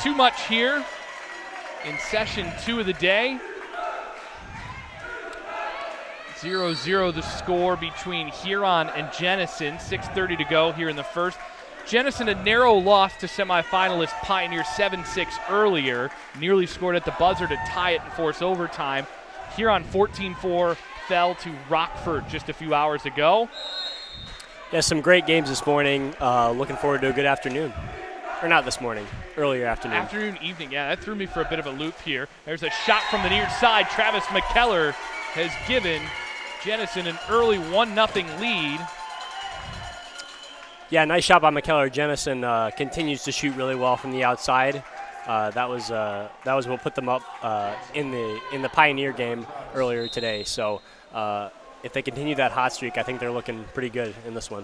too much here in session 2 of the day. 0-0 the score between Huron and Jenison. 6:30 to go here in the first. Jenison a narrow loss to semifinalist Pioneer 7-6 earlier. Nearly scored at the buzzer to tie it and force overtime. Huron 14-4 fell to Rockford just a few hours ago. Yeah, some great games this morning. Looking forward to a good afternoon. Or not this morning, earlier afternoon. Afternoon, evening, yeah, that threw me for a bit of a loop here. There's a shot from the near side. Travis McKellar has given Jenison an early 1-0 lead. Yeah, nice shot by McKellar. Jenison continues to shoot really well from the outside. That was what put them up in the Pioneer game earlier today. So if they continue that hot streak, I think they're looking pretty good in this one.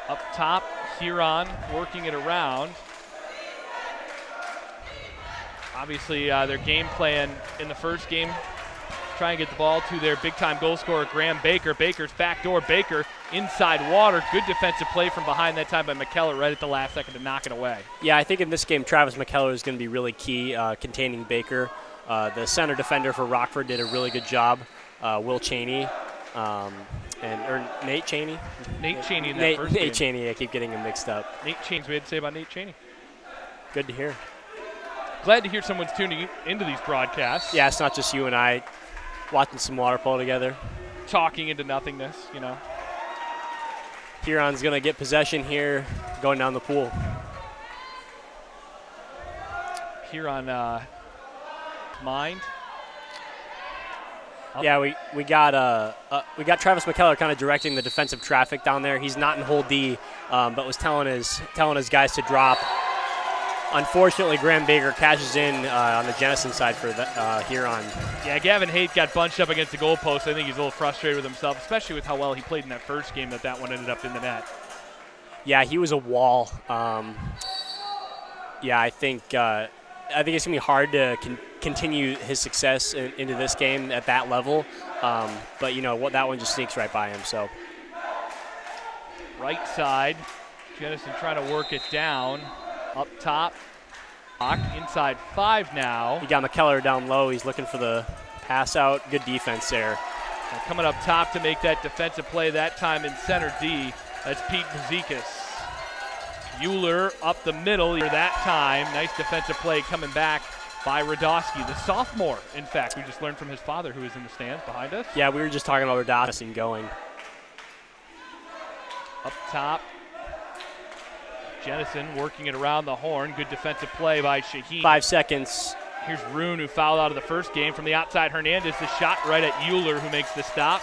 Up top, Huron working it around. Obviously, their game plan in the first game, try and get the ball to their big-time goal scorer, Graham Baker. Baker's backdoor. Baker inside water. Good defensive play from behind that time by McKellar right at the last second to knock it away. Yeah, I think in this game, Travis McKellar is going to be really key containing Baker. The center defender for Rockford did a really good job. Will Cheney. Or Nate Cheney? Nate Cheney in that first game. Nate Cheney, I keep getting him mixed up. Nate Cheney, we had to say about Nate Cheney. Good to hear. Glad to hear someone's tuning into these broadcasts. Yeah, it's not just you and I watching some water polo together. Talking into nothingness, you know. Huron's going to get possession here, going down the pool. Huron mind. Yeah, we got Travis McKellar kind of directing the defensive traffic down there. He's not in hole D, but was telling his guys to drop. Unfortunately, Graham Baker cashes in on the Jenison side for Huron. Yeah, Gavin Haight got bunched up against the goalpost. I think he's a little frustrated with himself, especially with how well he played in that first game that one ended up in the net. Yeah, he was a wall. Yeah, I think it's going to be hard to continue his success into this game at that level. But, you know, that one just sneaks right by him. So, right side, Jenison trying to work it down. Up top, inside 5 now. He got McKellar down low. He's looking for the pass out. Good defense there. And coming up top to make that defensive play that time in center D, that's Pete Vazekas. Euler up the middle that time. Nice defensive play coming back by Radosky, the sophomore, in fact. We just learned from his father, who is in the stands behind us. Yeah, we were just talking about Radosky going. Up top, Jenison working it around the horn. Good defensive play by Shaheen. 5 seconds. Here's Rune, who fouled out of the first game. From the outside, Hernandez, the shot right at Euler, who makes the stop.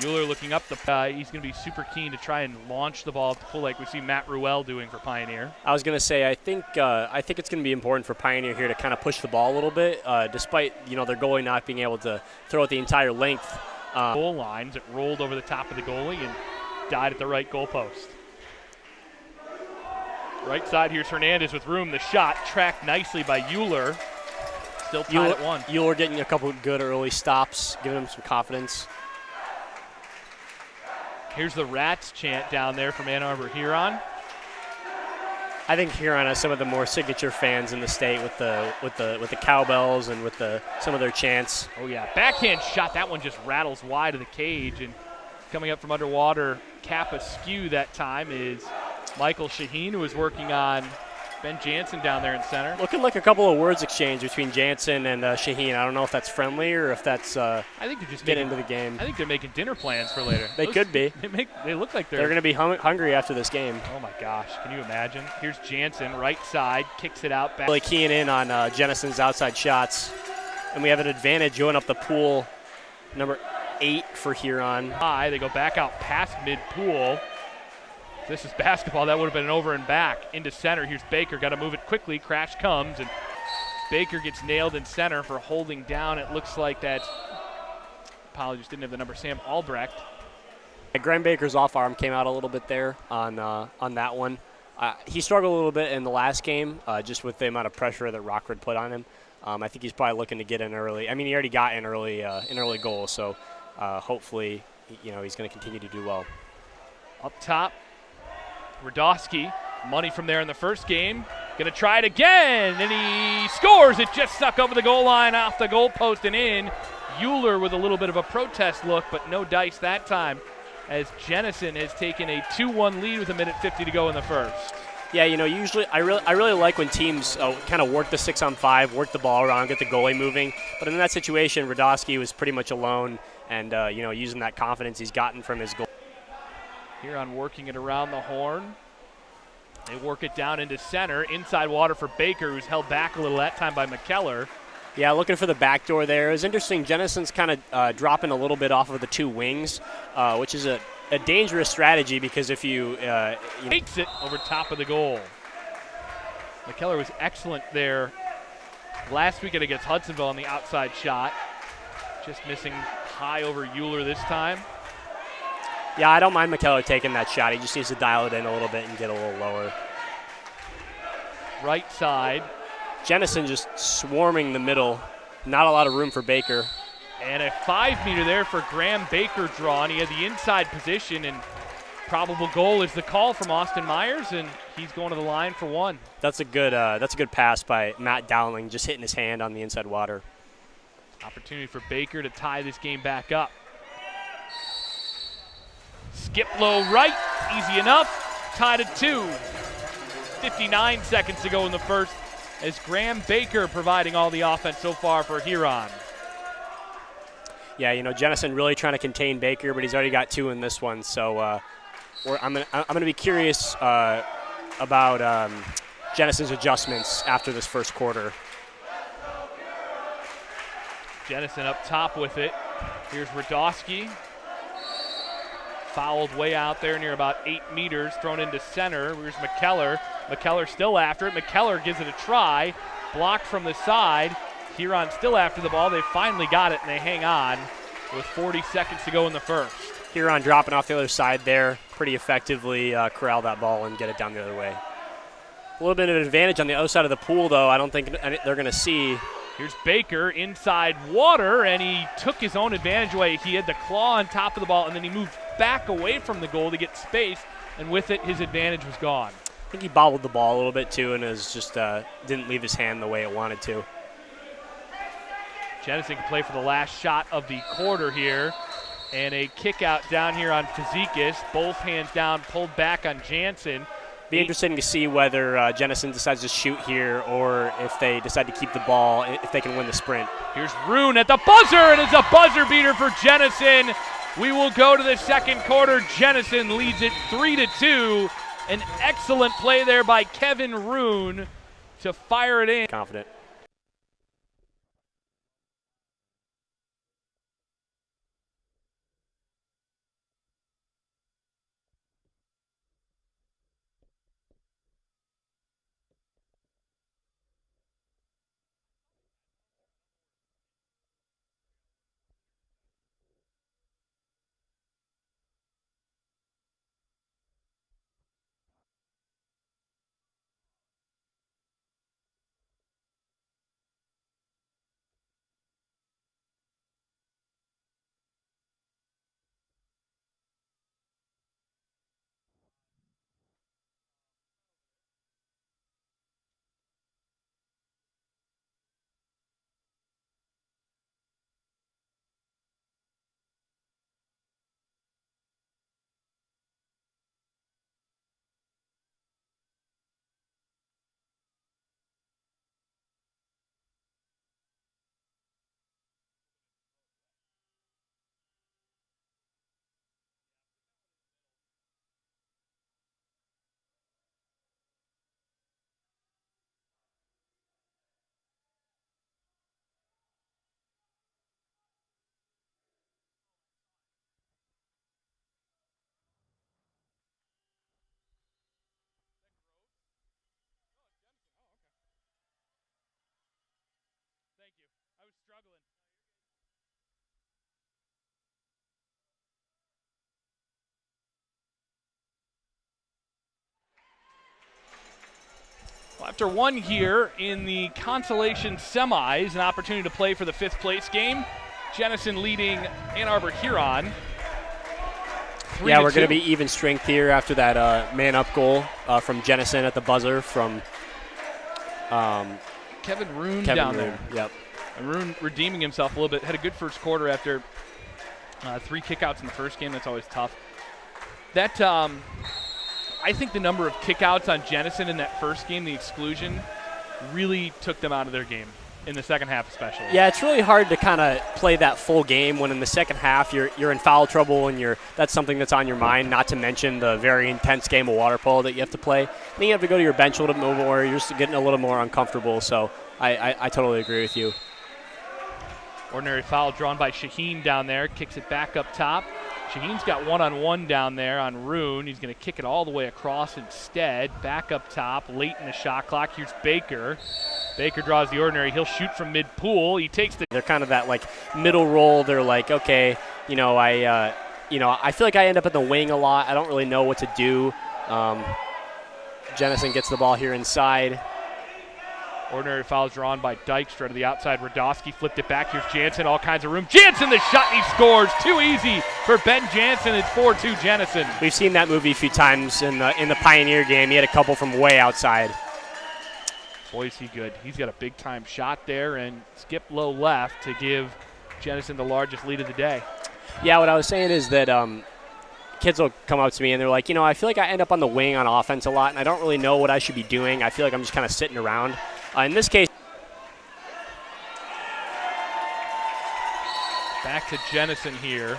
Euler looking up he's going to be super keen to try and launch the ball up the pool like we see Matt Ruel doing for Pioneer. I was going to say, I think it's going to be important for Pioneer here to kind of push the ball a little bit, despite, you know, their goalie not being able to throw it the entire length. Goal lines, it rolled over the top of the goalie and died at the right goalpost. Right side, here's Hernandez with room. The shot tracked nicely by Euler. Still tied at 1. Euler getting a couple good early stops, giving him some confidence. Here's the Rats chant down there from Ann Arbor Huron. I think Huron has some of the more signature fans in the state with the cowbells and with some of their chants. Oh yeah, backhand shot. That one just rattles wide of the cage, and coming up from underwater, cap askew that time is Michael Shaheen, who is working on Ben Jansen down there in center. Looking like a couple of words exchanged between Jansen and Shaheen. I don't know if that's friendly or if that's I think they're just get into the game. I think they're making dinner plans for later. They could be. They look like they're going to be hungry after this game. Oh my gosh, can you imagine? Here's Jansen, right side, kicks it out back. Really keying in on Jenison's outside shots, and we have an advantage going up the pool. Number 8 for Huron. They go back out past mid-pool. This is basketball. That would have been an over and back into center. Here's Baker. Got to move it quickly. Crash comes, and Baker gets nailed in center for holding down. It looks like that. Apologies, didn't have the number. Sam Albrecht. Graham Baker's off arm came out a little bit there on that one. He struggled a little bit in the last game, just with the amount of pressure that Rockford put on him. I think he's probably looking to get in early. I mean, he already got an early goal, so hopefully, you know, he's going to continue to do well. Up top, Radosky Money from there in the first game. Gonna try it again, and he scores. It just stuck over the goal line, off the goalpost and in. Euler with a little bit of a protest look, but no dice that time, as Jennison has taken a 2-1 lead with 1:50 to go in the first. Yeah, you know, usually I really like when teams kind of work the 6-on-5, work the ball around, get the goalie moving. But in that situation, Radosky was pretty much alone, and you know, using that confidence he's gotten from his goal. Huron working it around the horn. They work it down into center, inside water for Baker, who's held back a little that time by McKellar. Yeah, looking for the back door there. It was interesting. Jennison's kind of dropping a little bit off of the two wings, which is a dangerous strategy because if you makes it over top of the goal. McKellar was excellent there last weekend against Hudsonville on the outside shot. Just missing high over Euler this time. Yeah, I don't mind McKellar taking that shot. He just needs to dial it in a little bit and get a little lower. Right side. Jennison just swarming the middle. Not a lot of room for Baker. And a 5-meter there for Graham Baker drawn. He had the inside position, and probable goal is the call from Austin Myers, and he's going to the line for one. That's a good pass by Matt Dowling, just hitting his hand on the inside water. Opportunity for Baker to tie this game back up. Skip low right, easy enough. Tied at 2. 59 seconds to go in the first, as Graham Baker providing all the offense so far for Huron. Yeah, you know, Jennison really trying to contain Baker, but he's already got 2 in this one. So I'm gonna be curious about Jennison's adjustments after this first quarter. Jennison up top with it. Here's Radosky. Fouled way out there near about 8 meters, thrown into center. Here's McKellar. McKellar still after it. McKellar gives it a try. Blocked from the side. Huron still after the ball. They finally got it, and they hang on with 40 seconds to go in the first. Huron dropping off the other side there. Pretty effectively corral that ball and get it down the other way. A little bit of an advantage on the other side of the pool, though. I don't think they're going to see. Here's Baker inside water, and he took his own advantage away. He had the claw on top of the ball, and then he moved back away from the goal to get space, and with it, his advantage was gone. I think he bobbled the ball a little bit, too, and is just didn't leave his hand the way it wanted to. Jennison can play for the last shot of the quarter here, and a kick out down here on Fizikis. Both hands down, pulled back on Jansen. Be interesting to see whether Jennison decides to shoot here or if they decide to keep the ball, if they can win the sprint. Here's Rune at the buzzer, and it's a buzzer beater for Jennison. We will go to the second quarter. Jennison leads it 3-2. An excellent play there by Kevin Rune to fire it in. Confident. Well, after one here in the Consolation semis, an opportunity to play for the 5th place game. Jennison leading Ann Arbor Huron Yeah, we're going to be even strength here after that man-up goal from Jennison at the buzzer from Kevin Roon down there. Yep. And Roon redeeming himself a little bit. Had a good first quarter after 3 kickouts in the first game. That's always tough. That I think the number of kickouts on Jennison in that first game, the exclusion, really took them out of their game in the second half especially. Yeah, it's really hard to kind of play that full game when in the second half you're in foul trouble and that's something that's on your mind, not to mention the very intense game of water polo that you have to play. Then you have to go to your bench a little bit more, you're just getting a little more uncomfortable, so I totally agree with you. Ordinary foul drawn by Shaheen down there, kicks it back up top. Shaheen's got one-on-one down there on Roon. He's going to kick it all the way across instead. Back up top, late in the shot clock. Here's Baker. Baker draws the ordinary. He'll shoot from mid-pool. He takes the... They're kind of that, like, middle roll. They're like, okay, I feel like I end up in the wing a lot. I don't really know what to do. Jennison gets the ball here inside. Ordinary foul drawn by Dykstra to the outside. Radowski flipped it back. Here's Jansen, all kinds of room. Jansen, the shot, and he scores. Too easy for Ben Jansen. It's 4-2 Jennison. We've seen that movie a few times in the Pioneer game. He had a couple from way outside. Boy, is he good. He's got a big-time shot there and skip low left to give Jennison the largest lead of the day. Yeah, what I was saying is that kids will come up to me and they're like, I feel like I end up on the wing on offense a lot, and I don't really know what I should be doing. I feel like I'm just kind of sitting around. In this case, back to Jennison here.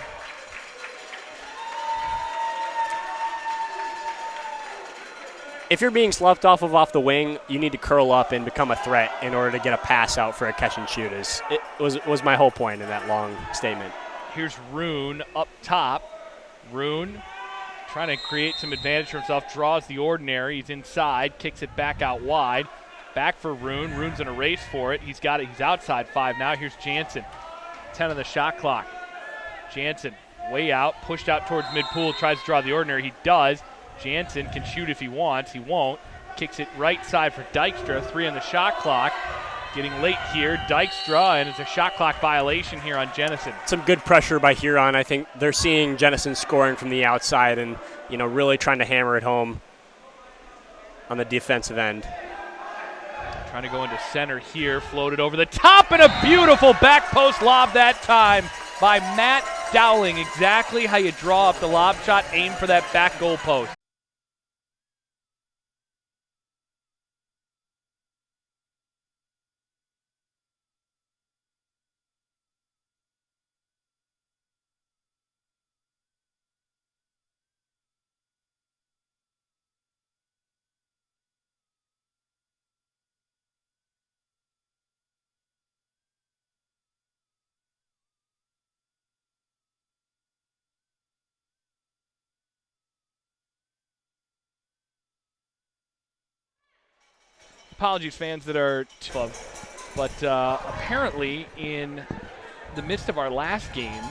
If you're being sloughed off the wing, you need to curl up and become a threat in order to get a pass out for a catch and shoot. It was my whole point in that long statement. Here's Roon up top. Roon trying to create some advantage for himself, draws the ordinary. He's inside, kicks it back out wide. Back for Roon. Roon's in a race for it. He's got it. He's outside 5 now. Here's Jansen. 10 on the shot clock. Jansen way out, pushed out towards mid-pool, tries to draw the ordinary. He does. Jansen can shoot if he wants. He won't. Kicks it right side for Dykstra. 3 on the shot clock. Getting late here. Dykstra, and it's a shot clock violation here on Jennison. Some good pressure by Huron. I think they're seeing Jennison scoring from the outside and, really trying to hammer it home on the defensive end. Trying to go into center here, floated over the top, and a beautiful back post lob that time by Matt Dowling. Exactly how you draw up the lob shot, aim for that back goal post. Apologies, fans that are club, but apparently in the midst of our last game,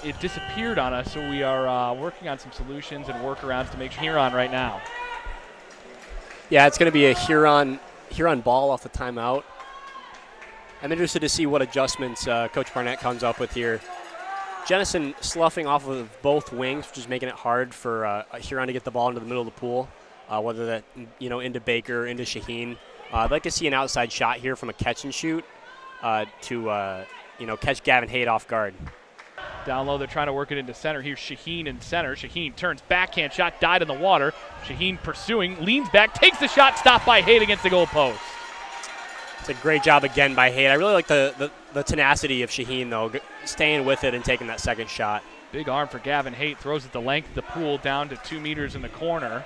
it disappeared on us, so we are working on some solutions and workarounds to make sure Huron right now. Yeah, it's going to be a Huron ball off the timeout. I'm interested to see what adjustments Coach Barnett comes up with here. Jennison sloughing off of both wings, which is making it hard for Huron to get the ball into the middle of the pool. Whether that, into Baker, into Shaheen. I'd like to see an outside shot here from a catch and shoot to catch Gavin Haight off guard. Down low, they're trying to work it into center. Here's Shaheen in center. Shaheen turns backhand shot, died in the water. Shaheen pursuing, leans back, takes the shot, stopped by Haight against the goal post. It's a great job again by Haight. I really like the tenacity of Shaheen, though, staying with it and taking that second shot. Big arm for Gavin Haight, throws it the length of the pool down to 2 meters in the corner.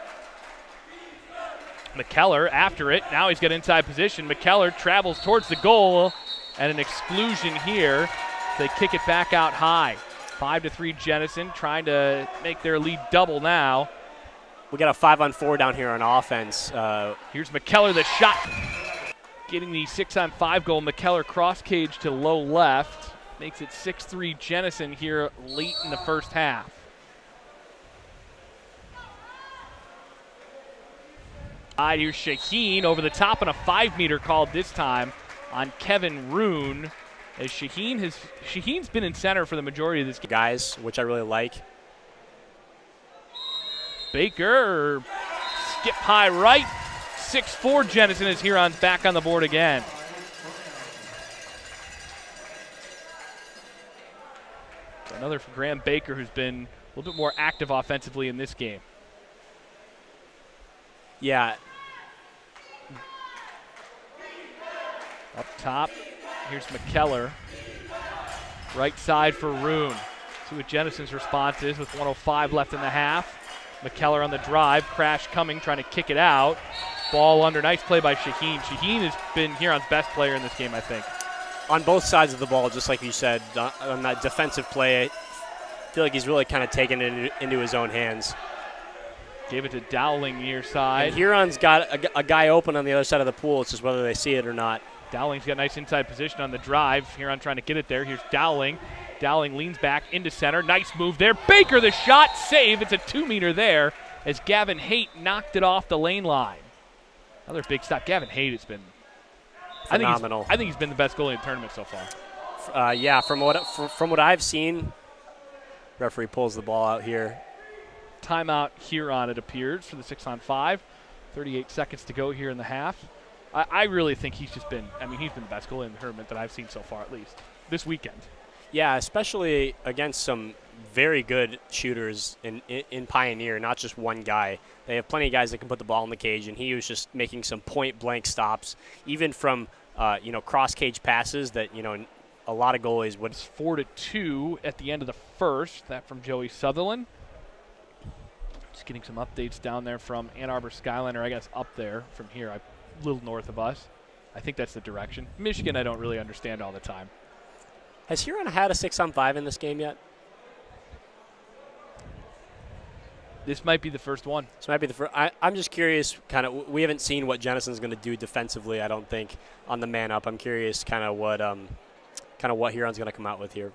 McKellar after it. Now he's got inside position. McKellar travels towards the goal, and an exclusion here. They kick it back out high. 5-3 Jennison, trying to make their lead double now. We got a 5-on-4 down here on offense. Here's McKellar, the shot. Getting the 6-on-5 goal. McKellar cross cage to low left. Makes it 6-3 Jennison here late in the first half. Here's Shaheen over the top and a 5-meter called this time on Kevin Roon. As Shaheen's been in center for the majority of this game. Guys, which I really like. Baker, skip high right. 6-4 Jenison as Huron's back on the board again. Another for Graham Baker, who's been a little bit more active offensively in this game. Yeah. Up top, here's McKellar. Right side for Roon. See what Jenison's response is with 1:05 left in the half. McKellar on the drive, crash coming, trying to kick it out. Ball under, nice play by Shaheen. Shaheen has been Huron's best player in this game, I think. On both sides of the ball, just like you said, on that defensive play, I feel like he's really kind of taken it into his own hands. Gave it to Dowling near side. And Huron's got a guy open on the other side of the pool. It's just whether they see it or not. Dowling's got nice inside position on the drive. Huron trying to get it there. Here's Dowling. Dowling leans back into center. Nice move there. Baker, the shot, save. It's a 2-meter there as Gavin Haight knocked it off the lane line. Another big stop. Gavin Haight has been phenomenal. I think he's been the best goalie in the tournament so far. Yeah, from what I've seen, referee pulls the ball out here. Timeout Huron, it appears, for the 6-on-5. 38 seconds to go here in the half. I really think he's just been, he's been the best goalie in the tournament that I've seen so far, at least, this weekend. Yeah, especially against some very good shooters in Pioneer, not just one guy. They have plenty of guys that can put the ball in the cage, and he was just making some point-blank stops, even from cross-cage passes that a lot of goalies would. It's 4-2 at the end of the first. That from Joey Sutherland. Just getting some updates down there from Ann Arbor Skyliner, I guess up there from here, a little north of us. I think that's the direction. Michigan, I don't really understand all the time. Has Huron had a 6-on-5 in this game yet? This might be the first one. This might be the first. I'm just curious, we haven't seen what Jenison's going to do defensively, I don't think, on the man-up. I'm curious what Huron's going to come out with here.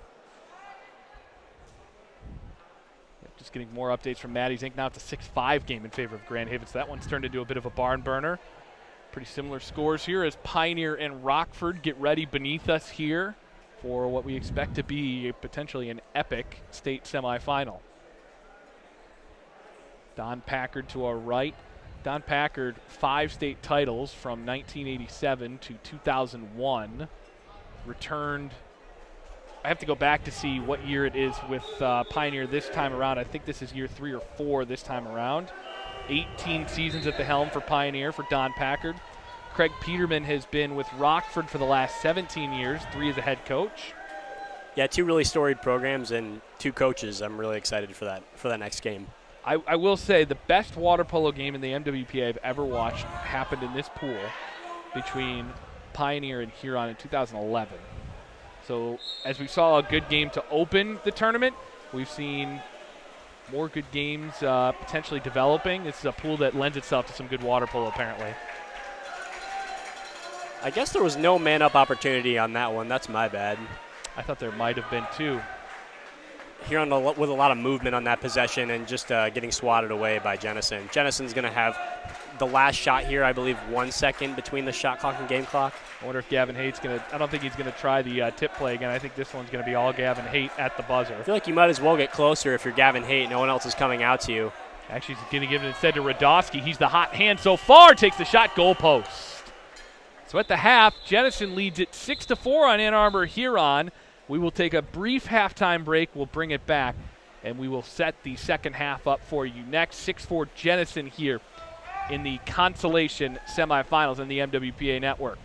Just getting more updates from Maddie's Inc. Now it's a 6-5 game in favor of Grand Haven, so that one's turned into a bit of a barn burner. Pretty similar scores here as Pioneer and Rockford get ready beneath us here for what we expect to be potentially an epic state semifinal. Don Packard to our right. Don Packard, 5 state titles from 1987 to 2001. Returned, I have to go back to see what year it is with Pioneer this time around. I think this is year 3 or 4 this time around. 18 seasons at the helm for Pioneer for Don Packard. Craig Peterman has been with Rockford for the last 17 years, 3 as a head coach. Yeah, 2 really storied programs and 2 coaches. I'm really excited for that next game. I will say the best water polo game in the MWPA I've ever watched happened in this pool between Pioneer and Huron in 2011. So as we saw a good game to open the tournament, we've seen more good games potentially developing. This is a pool that lends itself to some good water polo apparently. I guess there was no man-up opportunity on that one. That's my bad. I thought there might have been too. Huron with a lot of movement on that possession and just getting swatted away by Jenison. Jenison's going to have the last shot here, I believe, 1 second between the shot clock and game clock. I wonder if Gavin Haight's going to – I don't think he's going to try the tip play again. I think this one's going to be all Gavin Haight at the buzzer. I feel like you might as well get closer if you're Gavin Haight. No one else is coming out to you. Actually, he's going to give it instead to Radosky. He's the hot hand so far. Takes the shot, goal post. So at the half, Jenison leads it 6-4 on Ann Arbor Huron. We will take a brief halftime break. We'll bring it back, and we will set the second half up for you next. 6-4 Jenison here in the Consolation semifinals in the MWPA network.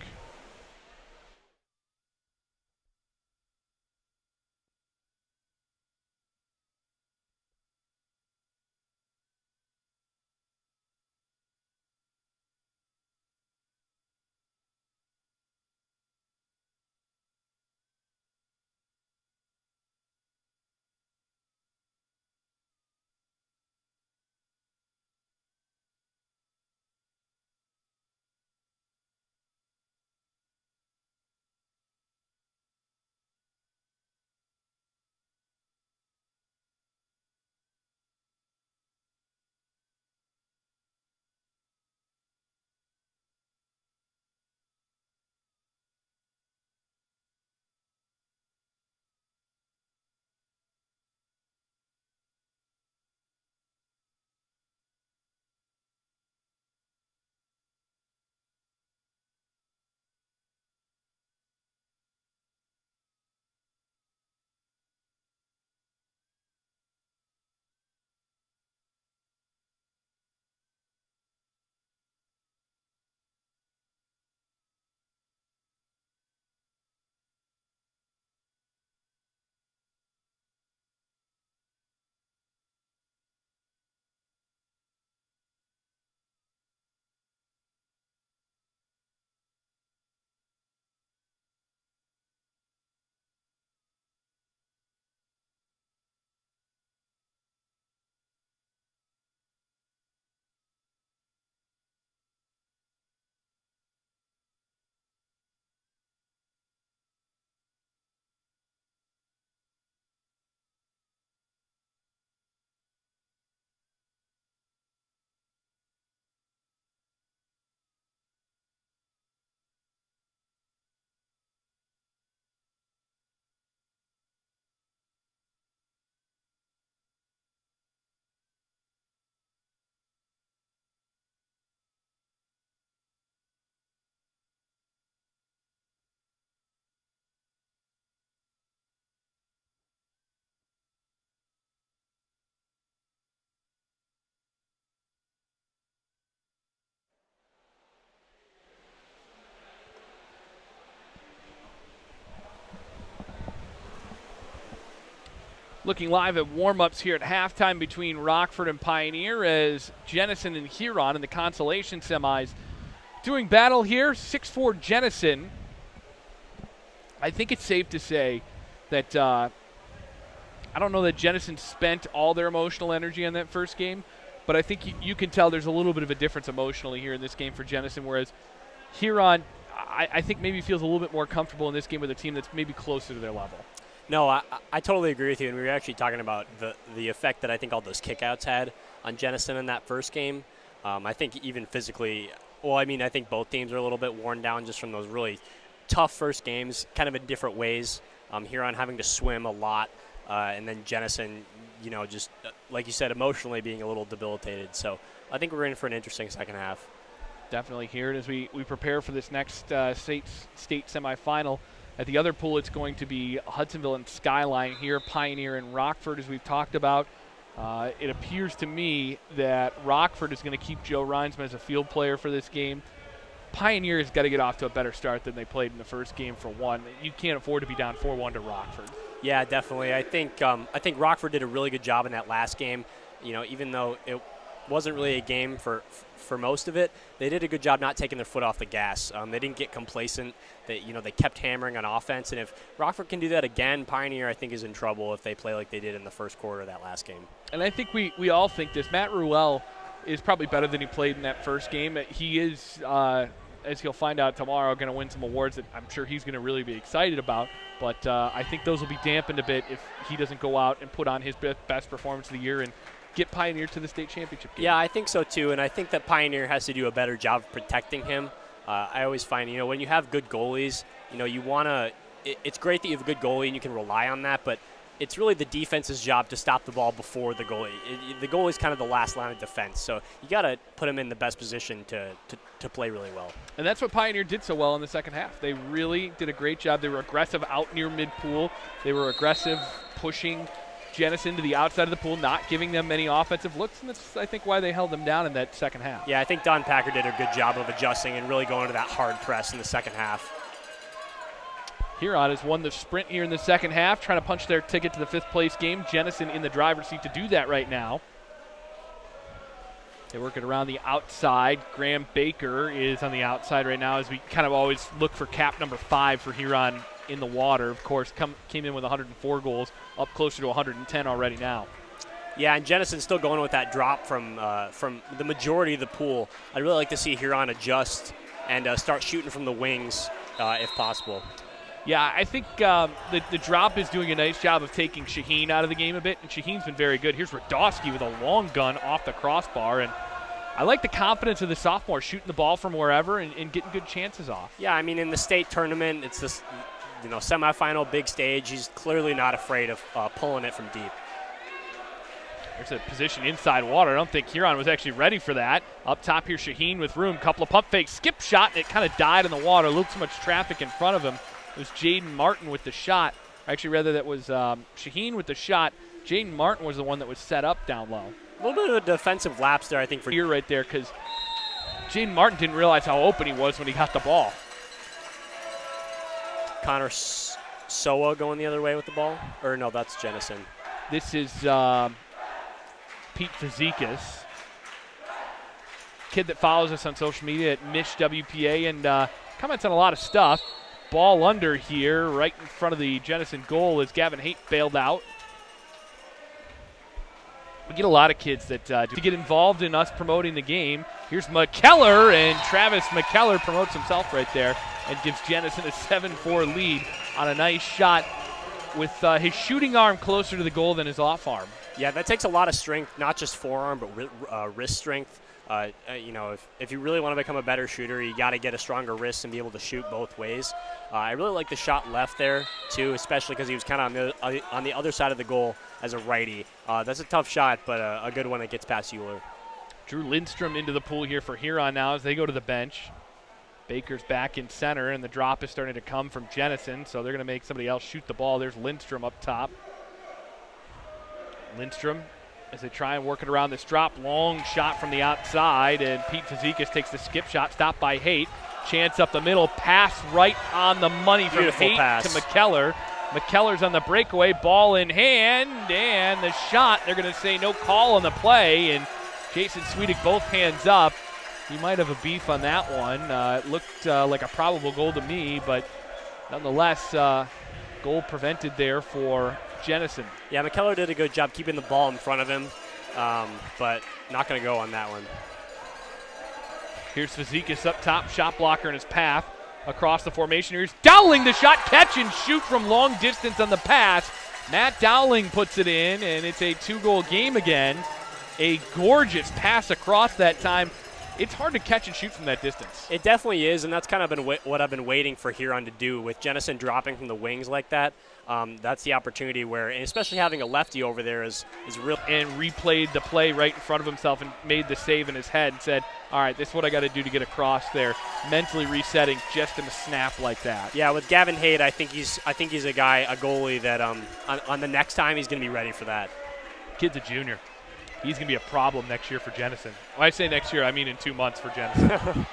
Looking live at warm-ups here at halftime between Rockford and Pioneer as Jenison and Huron in the Consolation semis doing battle here. 6-4 Jenison. I think it's safe to say that I don't know that Jenison spent all their emotional energy on that first game, but I think you can tell there's a little bit of a difference emotionally here in this game for Jenison, whereas Huron, I think maybe feels a little bit more comfortable in this game with a team that's maybe closer to their level. No, I totally agree with you, and we were actually talking about the effect that I think all those kickouts had on Jenison in that first game. I think even physically, I think both teams are a little bit worn down just from those really tough first games, kind of in different ways. Huron having to swim a lot, and then Jenison, just like you said, emotionally being a little debilitated. So I think we're in for an interesting second half. Definitely here as we prepare for this next state semifinal. At the other pool, it's going to be Hudsonville and Skyline here, Pioneer and Rockford, as we've talked about. It appears to me that Rockford is going to keep Joe Reinsman as a field player for this game. Pioneer has got to get off to a better start than they played in the first game for one. You can't afford to be down 4-1 to Rockford. Yeah, definitely. I think Rockford did a really good job in that last game. Even though it wasn't really a game for most of it, they did a good job not taking their foot off the gas. They didn't get complacent. They kept hammering on offense. And if Rockford can do that again, Pioneer, I think, is in trouble if they play like they did in the first quarter of that last game. And I think we all think this. Matt Ruel is probably better than he played in that first game. He is, as he'll find out tomorrow, going to win some awards that I'm sure he's going to really be excited about. But I think those will be dampened a bit if he doesn't go out and put on his best performance of the year and get Pioneer to the state championship game. Yeah, I think so too, and I think that Pioneer has to do a better job of protecting him. I always find, when you have good goalies, you want to – it's great that you have a good goalie and you can rely on that, but it's really the defense's job to stop the ball before the goalie. The goalie's kind of the last line of defense, so you got to put him in the best position to play really well. And that's what Pioneer did so well in the second half. They really did a great job. They were aggressive out near mid-pool. They were aggressive pushing Jenison to the outside of the pool, not giving them many offensive looks, and that's, I think, why they held them down in that second half. Yeah, I think Don Packer did a good job of adjusting and really going to that hard press in the second half. Huron has won the sprint here in the second half, trying to punch their ticket to the fifth-place game. Jenison in the driver's seat to do that right now. They work it around the outside. Graham Baker is on the outside right now as we kind of always look for cap number 5 for Huron in the water. Of course, came in with 104 goals, up closer to 110 already now. Yeah, and Jenison's still going with that drop from the majority of the pool. I'd really like to see Huron adjust and start shooting from the wings if possible. Yeah, I think the drop is doing a nice job of taking Shaheen out of the game a bit, and Shaheen's been very good. Here's Radowski with a long gun off the crossbar, and I like the confidence of the sophomore shooting the ball from wherever and getting good chances off. Yeah, I mean, in the state tournament, it's this semifinal, big stage. He's clearly not afraid of pulling it from deep. There's a position inside water. I don't think Huron was actually ready for that. Up top here, Shaheen with room. Couple of pump fakes. Skip shot, and it kind of died in the water. A little too much traffic in front of him. It was Jaden Martin with the shot. Actually, rather, that was Shaheen with the shot. Jaden Martin was the one that was set up down low. A little bit of a defensive lapse there, I think, for here right there, because Jaden Martin didn't realize how open he was when he got the ball. Connor Soa going the other way with the ball? Or no, that's Jenison. This is Pete Fazekas, kid that follows us on social media at Mish WPA and comments on a lot of stuff. Ball under here, right in front of the Jenison goal as Gavin Haight bailed out. We get a lot of kids that to get involved in us promoting the game. Here's McKellar, and Travis McKellar promotes himself right there and gives Jenison a 7-4 lead on a nice shot with his shooting arm closer to the goal than his off arm. Yeah, that takes a lot of strength, not just forearm, but wrist strength. If you really want to become a better shooter, you got to get a stronger wrist and be able to shoot both ways. I really like the shot left there, too, especially because he was kind of on the other side of the goal as a righty. That's a tough shot, but a good one that gets past Euler. Drew Lindstrom into the pool here for Huron now as they go to the bench. Baker's back in center, and the drop is starting to come from Jenison, so they're going to make somebody else shoot the ball. There's Lindstrom up top. Lindstrom, as they try and work it around this drop, long shot from the outside, and Pete Fazekas takes the skip shot, stopped by Haight. Chance up the middle, pass right on the money from Haight to McKellar. McKellar's on the breakaway, ball in hand, and the shot, they're going to say no call on the play, and Jason Swedick both hands up. He might have a beef on that one. It looked like a probable goal to me, but nonetheless, goal prevented there for Jennison. Yeah, McKellar did a good job keeping the ball in front of him, but not going to go on that one. Here's Fazekas up top, shot blocker in his path. Across the formation, here's Dowling, the shot, catch and shoot from long distance on the pass. Matt Dowling puts it in, and it's a 2-goal game again. A gorgeous pass across that time. It's hard to catch and shoot from that distance. It definitely is, and that's kind of been what I've been waiting for Huron to do. With Jennison dropping from the wings like that, that's the opportunity where, and especially having a lefty over there is real. And replayed the play right in front of himself and made the save in his head and said, all right, this is what I got to do to get across there. Mentally resetting just in a snap like that. Yeah, with Gavin Haight, I think he's a goalie that on the next time he's going to be ready for that. Kid's a junior. He's going to be a problem next year for Jennison. When I say next year, I mean in 2 months for Jennison.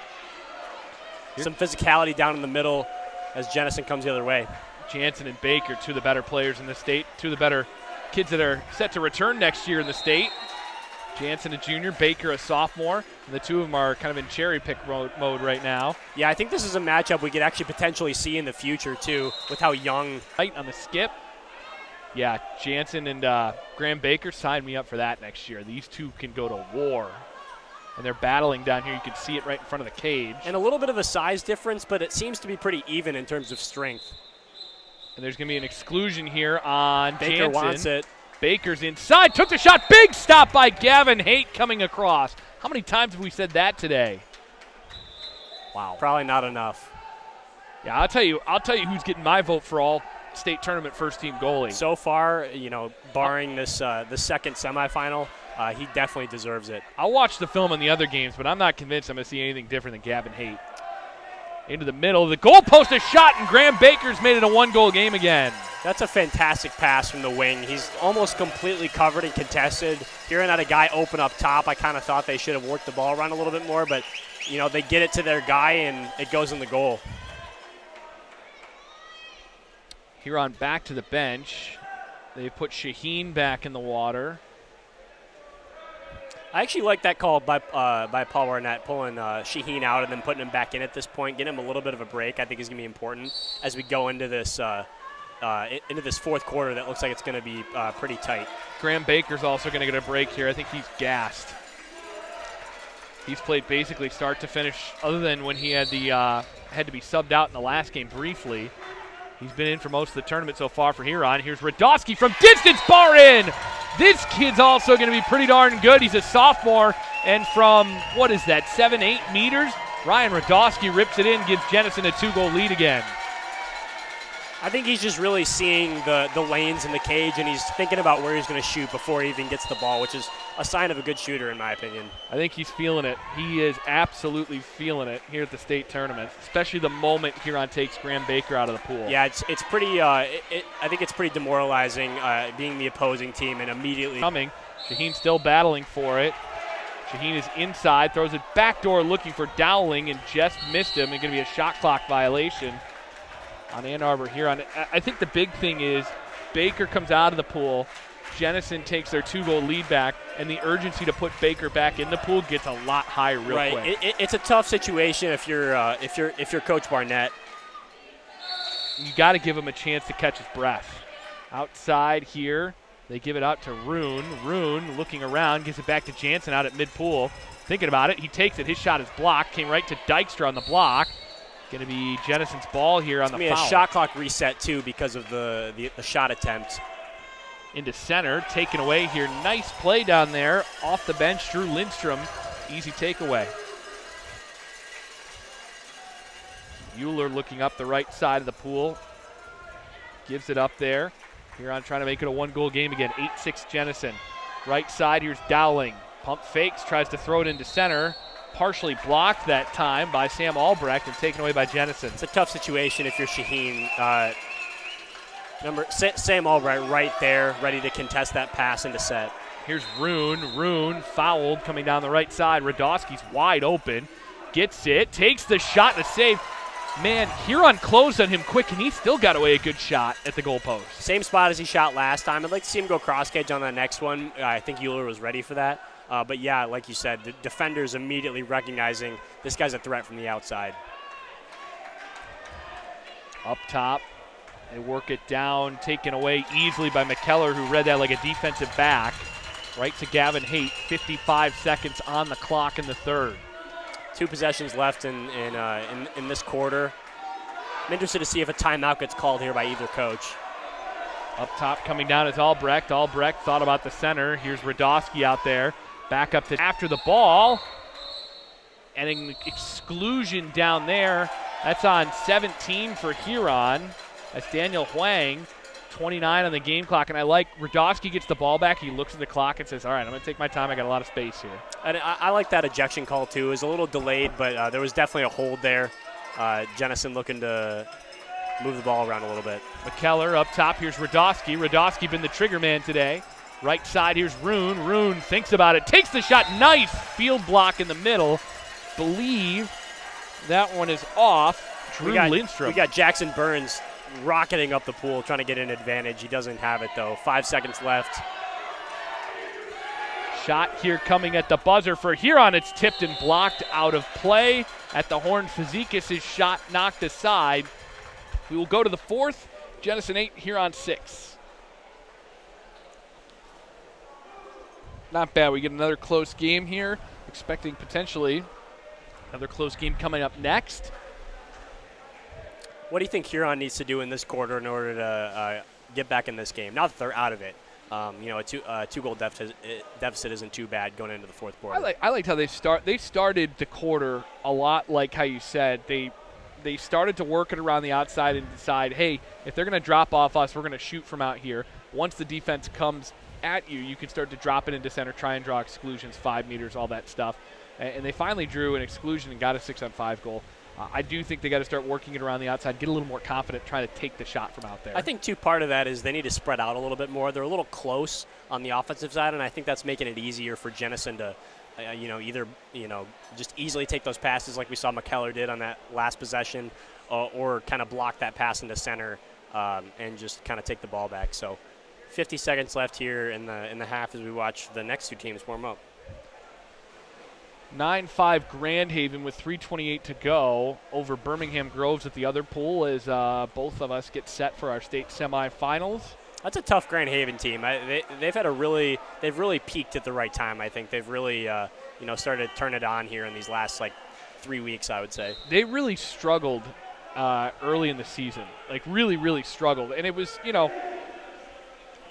Some physicality down in the middle as Jennison comes the other way. Jansen and Baker, two of the better players in the state, two of the better kids that are set to return next year in the state. Jansen a junior, Baker a sophomore, and the two of them are kind of in cherry pick mode right now. Yeah, I think this is a matchup we could actually potentially see in the future too, with how young. Right on the skip. Yeah, Jansen and Graham Baker, sign me up for that next year. These two can go to war. And they're battling down here. You can see it right in front of the cage. And a little bit of a size difference, but it seems to be pretty even in terms of strength. And there's going to be an exclusion here on Baker Jansen. wants it. Baker's inside, took the shot. Big stop by Gavin Haight coming across. How many times have we said that today? Wow. Probably not enough. Yeah, I'll tell you who's getting my vote for all state tournament first team goalie. So far, barring this the second semifinal, he definitely deserves it. I'll watch the film on the other games, but I'm not convinced I'm going to see anything different than Gavin Haight. Into the middle, the goalpost, a shot, and Graham Baker's made it a 1-goal game again. That's a fantastic pass from the wing. He's almost completely covered and contested. Hearing that a guy open up top, I kind of thought they should have worked the ball around a little bit more, but they get it to their guy and it goes in the goal. Huron back to the bench. They put Shaheen back in the water. I actually like that call by Paul Barnett, pulling Shaheen out and then putting him back in at this point, getting him a little bit of a break. I think is going to be important as we go into this fourth quarter that looks like it's going to be pretty tight. Graham Baker's also going to get a break here. I think he's gassed. He's played basically start to finish, other than when he had to be subbed out in the last game briefly. He's been in for most of the tournament so far for Huron. Here's Radosky from distance, bar in. This kid's also going to be pretty darn good. He's a sophomore, and from, 7-8 meters, Ryan Radosky rips it in, gives Jennison a 2-goal lead again. I think he's just really seeing the lanes in the cage, and he's thinking about where he's going to shoot before he even gets the ball, which is a sign of a good shooter in my opinion. I think he's feeling it. He is absolutely feeling it here at the state tournament, especially the moment Huron takes Graham Baker out of the pool. Yeah, it's pretty. I think it's pretty demoralizing being the opposing team and immediately coming. Shaheen still battling for it. Shaheen is inside, throws it backdoor looking for Dowling, and just missed him. It's going to be a shot clock violation on Ann Arbor Huron. I think the big thing is Baker comes out of the pool, Jennison takes their 2-goal lead back, and the urgency to put Baker back in the pool gets a lot higher real quick. It's a tough situation if you're Coach Barnett. You got to give him a chance to catch his breath. Outside here, they give it out to Rune. Rune looking around, gives it back to Jansen out at mid-pool. Thinking about it, he takes it. His shot is blocked. Came right to Dykstra on the block. Going to be Jennison's ball here on the foul. It's going to be a shot clock reset, too, because of the shot attempt. Into center, taken away here. Nice play down there. Off the bench, Drew Lindstrom. Easy takeaway. Euler looking up the right side of the pool. Gives it up there. Huron trying to make it a 1-goal game again. 8-6 Jennison. Right side, here's Dowling. Pump fakes, tries to throw it into center. Partially blocked that time by Sam Albrecht and taken away by Jennison. It's a tough situation if you're Shaheen. Sam Albrecht right there, ready to contest that pass into set. Here's Rune. Rune fouled coming down the right side. Radosky's wide open. Gets it, takes the shot and a save. Man, Huron closed on him quick, and he still got away a good shot at the goalpost. Same spot as he shot last time. I'd like to see him go cross-edge on the next one. I think Euler was ready for that. But, yeah, like you said, the defenders immediately recognizing this guy's a threat from the outside. Up top, they work it down, taken away easily by McKellar, who read that like a defensive back. Right to Gavin Haight, 55 seconds on the clock in the third. 2 possessions left in this quarter. I'm interested to see if a timeout gets called here by either coach. Up top coming down is Albrecht. Albrecht thought about the center. Here's Radowski out there. Back up to after the ball. And an exclusion down there. That's on 17 for Huron. That's Daniel Huang. 29 on the game clock, and I like Radowski gets the ball back. He looks at the clock and says, all right, I'm going to take my time. I got a lot of space here. And I like that ejection call, too. It was a little delayed, but there was definitely a hold there. Jennison looking to move the ball around a little bit. McKellar up top. Here's Radowski. Radowski been the trigger man today. Right side, here's Rune. Rune thinks about it, takes the shot. Nice field block in the middle. Believe that one is off. Drew Lindstrom. We got Jackson Burns rocketing up the pool, trying to get an advantage. He doesn't have it, though. 5 seconds left. Shot here coming at the buzzer for Huron. It's tipped and blocked out of play at the horn. Fazikis' shot knocked aside. We will go to the fourth. Jennison 8, Huron 6. Not bad. We get another close game here. Expecting potentially another close game coming up next. What do you think Huron needs to do in this quarter in order to get back in this game? Now that they're out of it, a two-goal deficit isn't too bad going into the fourth quarter. I liked how they started the quarter a lot like how you said. They started to work it around the outside and decide, hey, if they're going to drop off us, we're going to shoot from out here. Once the defense comes at you, you can start to drop it into center, try and draw exclusions, 5 meters, all that stuff. And they finally drew an exclusion and got a 6-on-5 goal. I do think they got to start working it around the outside, get a little more confident, trying to take the shot from out there. I think, too, part of that is they need to spread out a little bit more. They're a little close on the offensive side, and I think that's making it easier for Jennison to, either just easily take those passes like we saw McKellar did on that last possession, or kind of block that pass into center and just kind of take the ball back. So 50 seconds left here in the half as we watch the next 2 teams warm up. 9-5 Grand Haven with 3:28 to go over Birmingham Groves at the other pool as both of us get set for our state semifinals. That's a tough Grand Haven team. They've really peaked at the right time. I think they've really started to turn it on here in these last 3 weeks, I would say. They really struggled early in the season, really struggled, and it was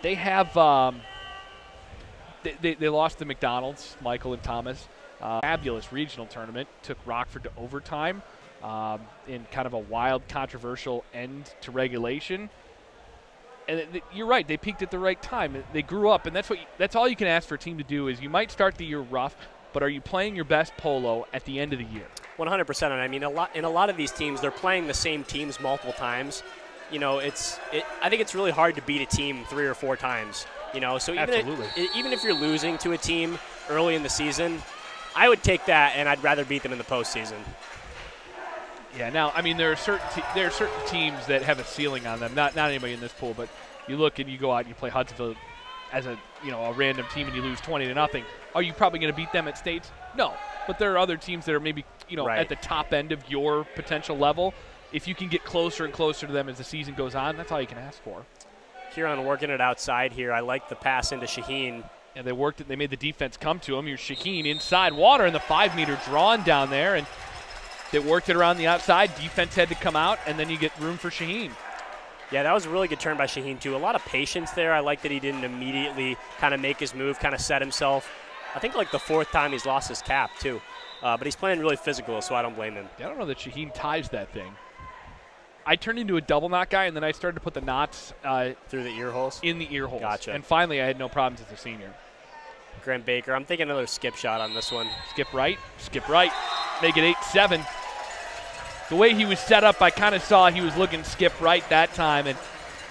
they have they lost to McDonald's, Michael and Thomas. Fabulous regional tournament, took Rockford to overtime in kind of a wild, controversial end to regulation. And you're right, they peaked at the right time. They grew up, and that's all you can ask for a team to do is you might start the year rough, but are you playing your best polo at the end of the year? 100%. And I mean, in a lot of these teams, they're playing the same teams multiple times. I think it's really hard to beat a team 3 or 4 times. So even if you're losing to a team early in the season, I would take that, and I'd rather beat them in the postseason. Yeah. Now, I mean, there are certain teams that have a ceiling on them. Not anybody in this pool, but you look and you go out and you play Hudsonville as a random team and you lose 20-0. Are you probably going to beat them at states? No. But there are other teams that are maybe right at the top end of your potential level. If you can get closer and closer to them as the season goes on, that's all you can ask for. Huron working it outside here. I like the pass into Shaheen. And they worked it. They made the defense come to him. Here's Shaheen inside water and the 5-meter drawn down there. And they worked it around the outside. Defense had to come out, and then you get room for Shaheen. Yeah, that was a really good turn by Shaheen, too. A lot of patience there. I like that he didn't immediately kind of make his move, kind of set himself. I think the 4th time he's lost his cap, too. But he's playing really physical, so I don't blame him. I don't know that Shaheen ties that thing. I turned into a double knot guy, and then I started to put the knots through the ear holes? In the ear holes. Gotcha. And finally, I had no problems as a senior. Grant Baker. I'm thinking another skip shot on this one. Skip right. Make it 8-7. The way he was set up, I kind of saw he was looking skip right that time and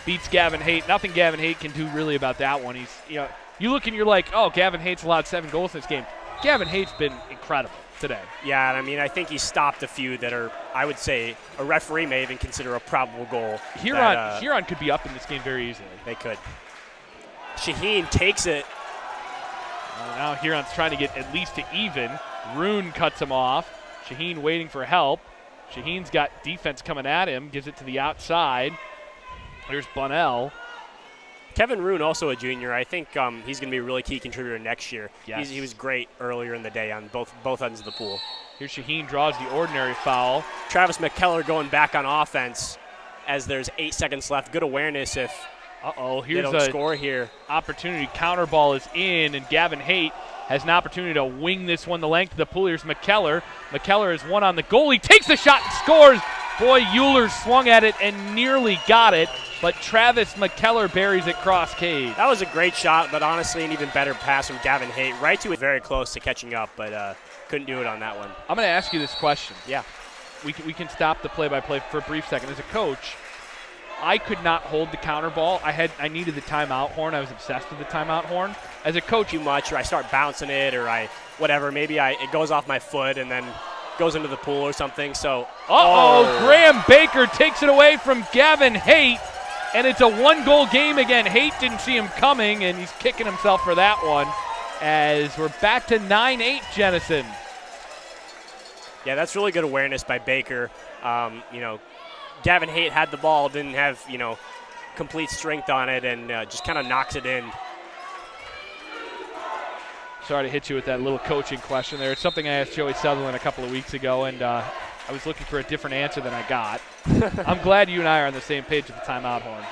beats Gavin Haight. Nothing Gavin Haight can do really about that one. You look and you're like, oh, Gavin Haight's allowed 7 goals in this game. Gavin Haight's been incredible. today. Yeah, and I mean, I think he stopped a few that are, I would say, a referee may even consider a probable goal. Huron could be up in this game very easily. They could. Shaheen takes it. Now Huron's trying to get at least to even. Rune cuts him off. Shaheen waiting for help. Shaheen's got defense coming at him, gives it to the outside. There's Bunnell. Kevin Rune, also a junior. I think he's going to be a really key contributor next year. Yes. He was great earlier in the day on both ends of the pool. Here Shaheen draws the ordinary foul. Travis McKellar going back on offense as there's 8 seconds left. Good awareness if here's they don't score here. Opportunity. Counter ball is in, and Gavin Haight has an opportunity to wing this one the length of the pool. Here's McKellar. McKellar is one on the goal. He takes the shot and scores. Boy, Euler swung at it and nearly got it, but Travis McKellar buries it cross cage. That was a great shot, but honestly an even better pass from Gavin Haight. Right to it, very close to catching up, but couldn't do it on that one. I'm going to ask you this question. Yeah. We can stop the play-by-play for a brief second. As a coach, I could not hold the counter ball. I needed the timeout horn. I was obsessed with the timeout horn. As a coach, too much, or I start bouncing it, or maybe it goes off my foot and then goes into the pool or something. So, Graham Baker takes it away from Gavin Haight, and it's a 1-goal game again. Haight didn't see him coming, and he's kicking himself for that one. As we're back to 9-8 Jenison. Yeah, that's really good awareness by Baker. Gavin Haight had the ball, didn't have, complete strength on it, and just kind of knocks it in. Sorry to hit you with that little coaching question there. It's something I asked Joey Sutherland a couple of weeks ago, and I was looking for a different answer than I got. I'm glad you and I are on the same page with the timeout horn.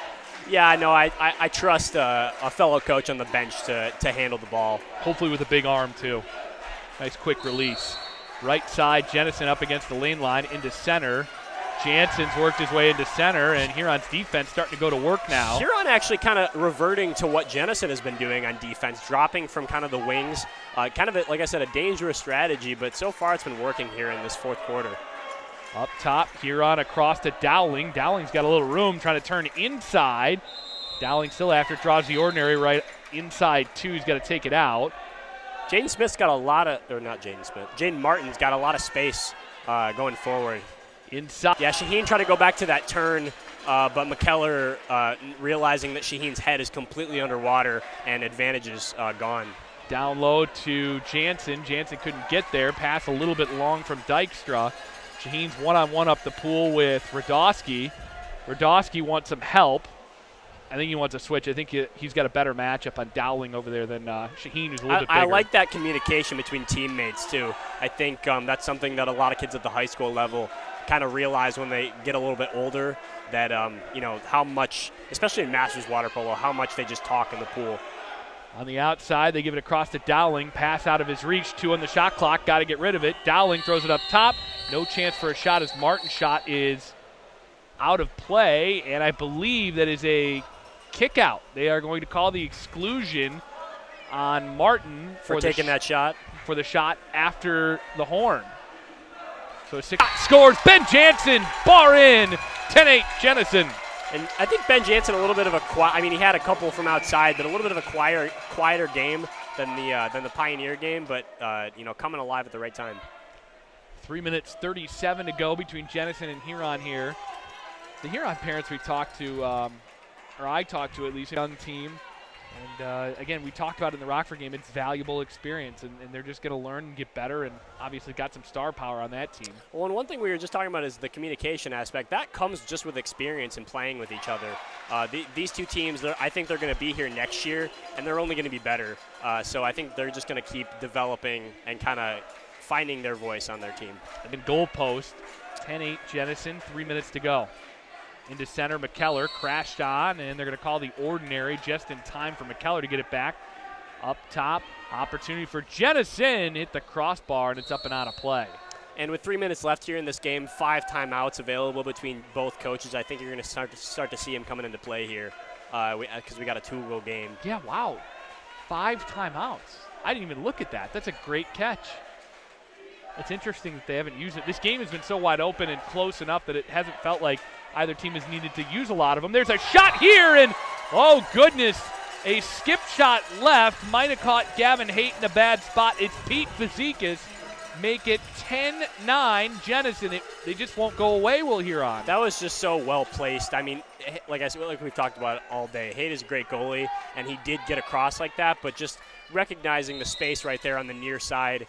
Yeah, no, I trust a fellow coach on the bench to handle the ball. Hopefully with a big arm, too. Nice quick release. Right side, Jennison up against the lane line into center. Jansen's worked his way into center, and Huron's defense starting to go to work now. Huron actually kind of reverting to what Jennison has been doing on defense, dropping from kind of the wings. Like I said, a dangerous strategy, but so far it's been working here in this fourth quarter. Up top, Huron across to Dowling. Dowling's got a little room trying to turn inside. Dowling still after it, draws the ordinary right inside two. He's got to take it out. Jaden Smith's got a lot of, or not Jaden Smith, Jaden Martin's got a lot of space going forward. Inside. Yeah, Shaheen tried to go back to that turn, but McKellar realizing that Shaheen's head is completely underwater and advantage is gone. Down low to Jansen. Jansen couldn't get there. Pass a little bit long from Dykstra. Shaheen's one-on-one up the pool with Radosky. Radosky wants some help. I think he wants a switch. I think he's got a better matchup on Dowling over there than Shaheen, who's a little bit bigger. I like that communication between teammates, too. I think that's something that a lot of kids at the high school level kind of realize when they get a little bit older, that, how much, especially in Masters water polo, how much they just talk in the pool. On the outside, they give it across to Dowling. Pass out of his reach. 2 on the shot clock. Got to get rid of it. Dowling throws it up top. No chance for a shot as Martin's shot is out of play, and I believe that is a kick out. They are going to call the exclusion on Martin for taking that shot. For the shot after the horn. So 6 scores. Ben Jansen, bar in. 10-8 Jennison. And I think Ben Jansen a little bit of he had a couple from outside, but a little bit of a quieter game than the Pioneer game, but coming alive at the right time. 3 minutes 37 to go between Jennison and Huron here. The Huron parents we talked to, or I talked to at least, a young team. And again, we talked about in the Rockford game, it's valuable experience, and they're just going to learn and get better, and obviously got some star power on that team. Well, and one thing we were just talking about is the communication aspect. That comes just with experience and playing with each other. These two teams, I think they're going to be here next year, and they're only going to be better. So I think they're just going to keep developing and kind of finding their voice on their team. And goalpost, 10-8 Jennison, 3 minutes to go. Into center, McKellar crashed on, and they're going to call the ordinary just in time for McKellar to get it back. Up top, opportunity for Jennison, hit the crossbar, and it's up and out of play. And with 3 minutes left here in this game, 5 timeouts available between both coaches. I think you're going to start to see him coming into play here because we got a 2-goal game. Yeah, wow. 5 timeouts. I didn't even look at that. That's a great catch. It's interesting that they haven't used it. This game has been so wide open and close enough that it hasn't felt like either team has needed to use a lot of them. There's a shot here, and oh, goodness, a skip shot left. Might have caught Gavin Haight in a bad spot. It's Pete Fazekas make it 10-9 Jenison. They just won't go away, will Huron. That was just so well placed. I mean, like we've talked about all day, Haight is a great goalie, and he did get across like that, but just recognizing the space right there on the near side,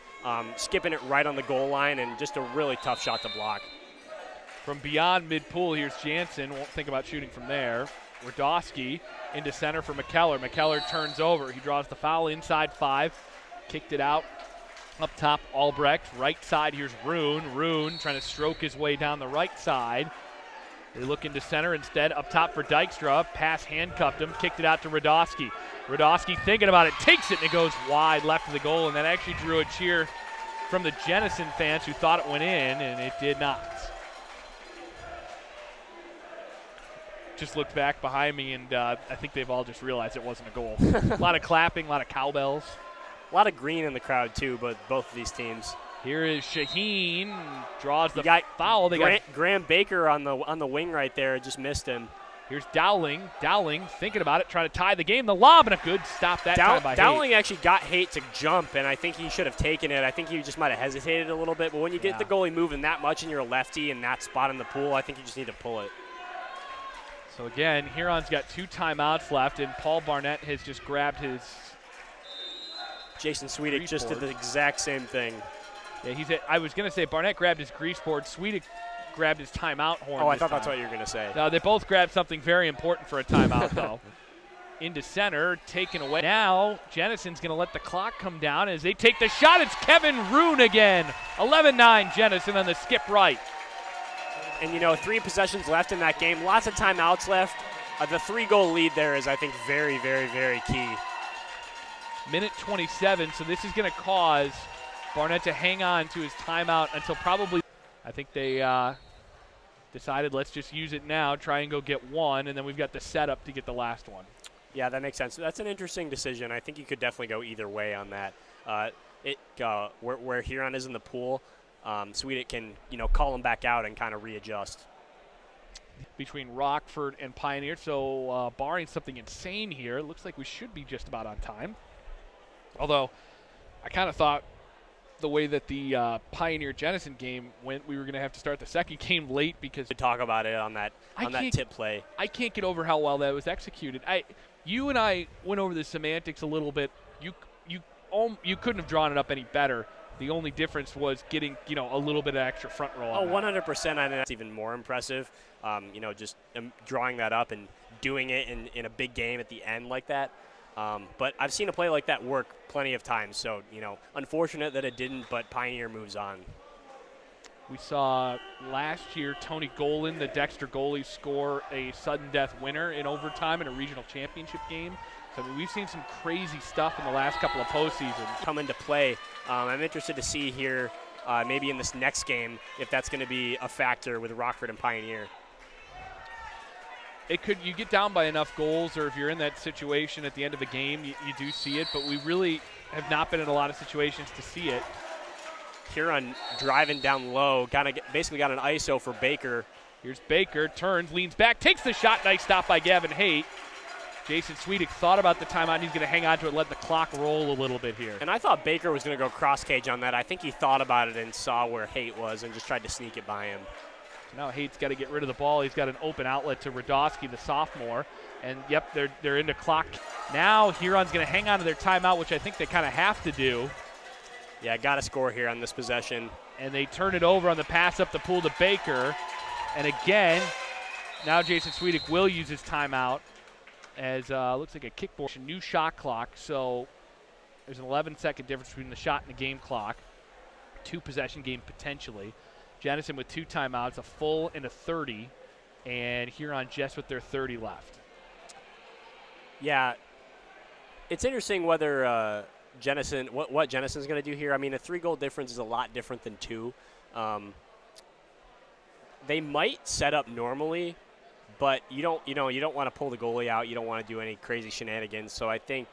skipping it right on the goal line, and just a really tough shot to block. From beyond mid-pool, here's Jansen. Won't think about shooting from there. Radowski into center for McKellar. McKellar turns over. He draws the foul inside 5. Kicked it out. Up top, Albrecht. Right side, here's Rune. Rune trying to stroke his way down the right side. They look into center instead. Up top for Dykstra. Pass handcuffed him. Kicked it out to Radowski. Radowski thinking about it. Takes it, and it goes wide left of the goal. And that actually drew a cheer from the Jenison fans who thought it went in, and it did not. Just looked back behind me, and I think they've all just realized it wasn't a goal. A lot of clapping, a lot of cowbells. A lot of green in the crowd, too, but both of these teams. Here is Shaheen, draws the foul. They got Graham Baker on the wing right there, just missed him. Here's Dowling. Dowling thinking about it, trying to tie the game. The lob and a good stop that time by Dowling Haight. actually got Haight to jump, and I think he should have taken it. I think he just might have hesitated a little bit, but when you get the goalie moving that much and you're a lefty in that spot in the pool, I think you just need to pull it. So again, Huron's got 2 timeouts left, and Paul Barnett has just grabbed his. Jason Swedick just did the exact same thing. Yeah, I was going to say Barnett grabbed his grease board. Swedick grabbed his timeout horn. Oh, I thought that's what you were going to say. No, they both grabbed something very important for a timeout, though. Into center, taken away. Now, Jenison's going to let the clock come down as they take the shot. It's Kevin Rune again. 11-9 Jenison on the skip right. And, 3 possessions left in that game. Lots of timeouts left. The 3-goal lead there is, I think, very, very, very key. Minute 27, so this is going to cause Barnett to hang on to his timeout until probably, I think they decided let's just use it now, try and go get one, and then we've got the setup to get the last one. Yeah, that makes sense. That's an interesting decision. I think you could definitely go either way on that. Where Huron is in the pool, Swedick can, call him back out and kind of readjust. Between Rockford and Pioneer, so barring something insane here, it looks like we should be just about on time. Although, I kind of thought the way that the Pioneer-Jenison game went, we were going to have to start the second game late because to talk about it on that tip play. I can't get over how well that was executed. You and I went over the semantics a little bit. You couldn't have drawn it up any better. The only difference was getting a little bit of extra front row. Oh, 100%. I think that's even more impressive. Just drawing that up and doing it in a big game at the end like that. But I've seen a play like that work plenty of times. So, unfortunate that it didn't, but Pioneer moves on. We saw last year Tony Golan, the Dexter goalie, score a sudden death winner in overtime in a regional championship game. So, we've seen some crazy stuff in the last couple of postseasons come into play. I'm interested to see here maybe in this next game if that's going to be a factor with Rockford and Pioneer. You get down by enough goals, or if you're in that situation at the end of a game, you do see it, but we really have not been in a lot of situations to see it. Huron driving down low, basically got an ISO for Baker. Here's Baker, turns, leans back, takes the shot, nice stop by Gavin Haight. Jason Swedick thought about the timeout, and he's going to hang on to it, let the clock roll a little bit here. And I thought Baker was going to go cross cage on that. I think he thought about it and saw where Haight was and just tried to sneak it by him. Now Haight's got to get rid of the ball. He's got an open outlet to Radowski, the sophomore. And, yep, they're into clock. Now Huron's going to hang on to their timeout, which I think they kind of have to do. Yeah, got to score here on this possession. And they turn it over on the pass up the pool to Baker. And again, now Jason Swedick will use his timeout as looks like a kickball. New shot clock, so there's an 11-second difference between the shot and the game clock. 2-possession game potentially. Jenison with 2 timeouts, a full and a 30, and Huron just with their 30 left. Yeah, it's interesting whether Jenison, what Jenison's going to do here. I mean, a 3-goal difference is a lot different than 2. They might set up normally, but you don't want to pull the goalie out. You don't want to do any crazy shenanigans. So I think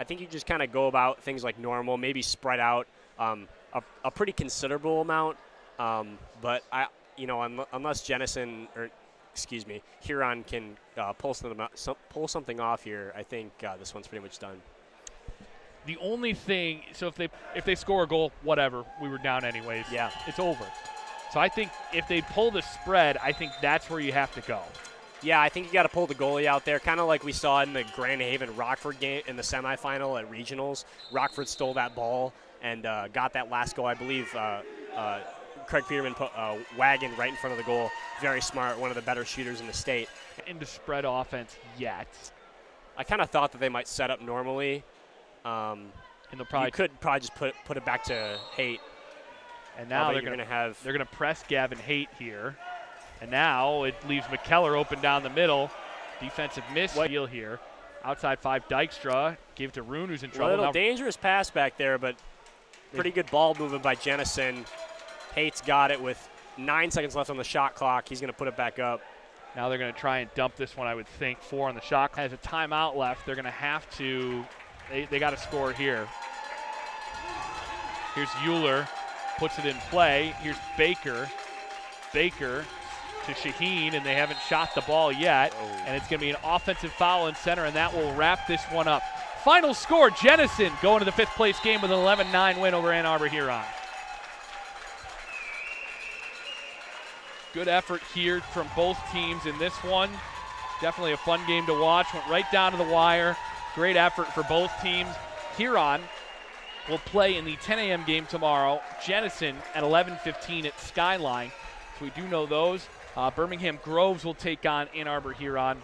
you just kind of go about things like normal, maybe spread out a pretty considerable amount. But unless Huron can pull something off here, I think this one's pretty much done. The only thing, so if they score a goal, whatever, we were down anyways. Yeah. It's over. So I think if they pull the spread, I think that's where you have to go. Yeah, I think you got to pull the goalie out there, kind of like we saw in the Grand Haven Rockford game in the semifinal at regionals. Rockford stole that ball and got that last goal. I believe Craig Peterman put a wagon right in front of the goal. Very smart, one of the better shooters in the state. Into spread offense yet. I kind of thought that they might set up normally. And they'll probably you could probably just put it back to Haight. And now they're going to press Gavin Haight here. And now it leaves McKellar open down the middle. Defensive miss deal here. Outside 5, Dykstra. Give to Rune, who's in trouble. A little dangerous pass back there, but pretty good ball movement by Jennison. Haight's got it with 9 seconds left on the shot clock. He's going to put it back up. Now they're going to try and dump this one, I would think. 4 on the shot. Has a timeout left. They're going to have to. They got to score here. Here's Euler. Puts it in play. Here's Baker. Baker to Shaheen, and they haven't shot the ball yet. Oh. And it's going to be an offensive foul in center, and that will wrap this one up. Final score, Jennison going to the 5th place game with an 11-9 win over Ann Arbor Huron. Good effort here from both teams in this one. Definitely a fun game to watch. Went right down to the wire. Great effort for both teams. Huron will play in the 10 a.m. game tomorrow. Jennison at 11:15 at Skyline. So we do know those. Birmingham Groves will take on Ann Arbor Huron.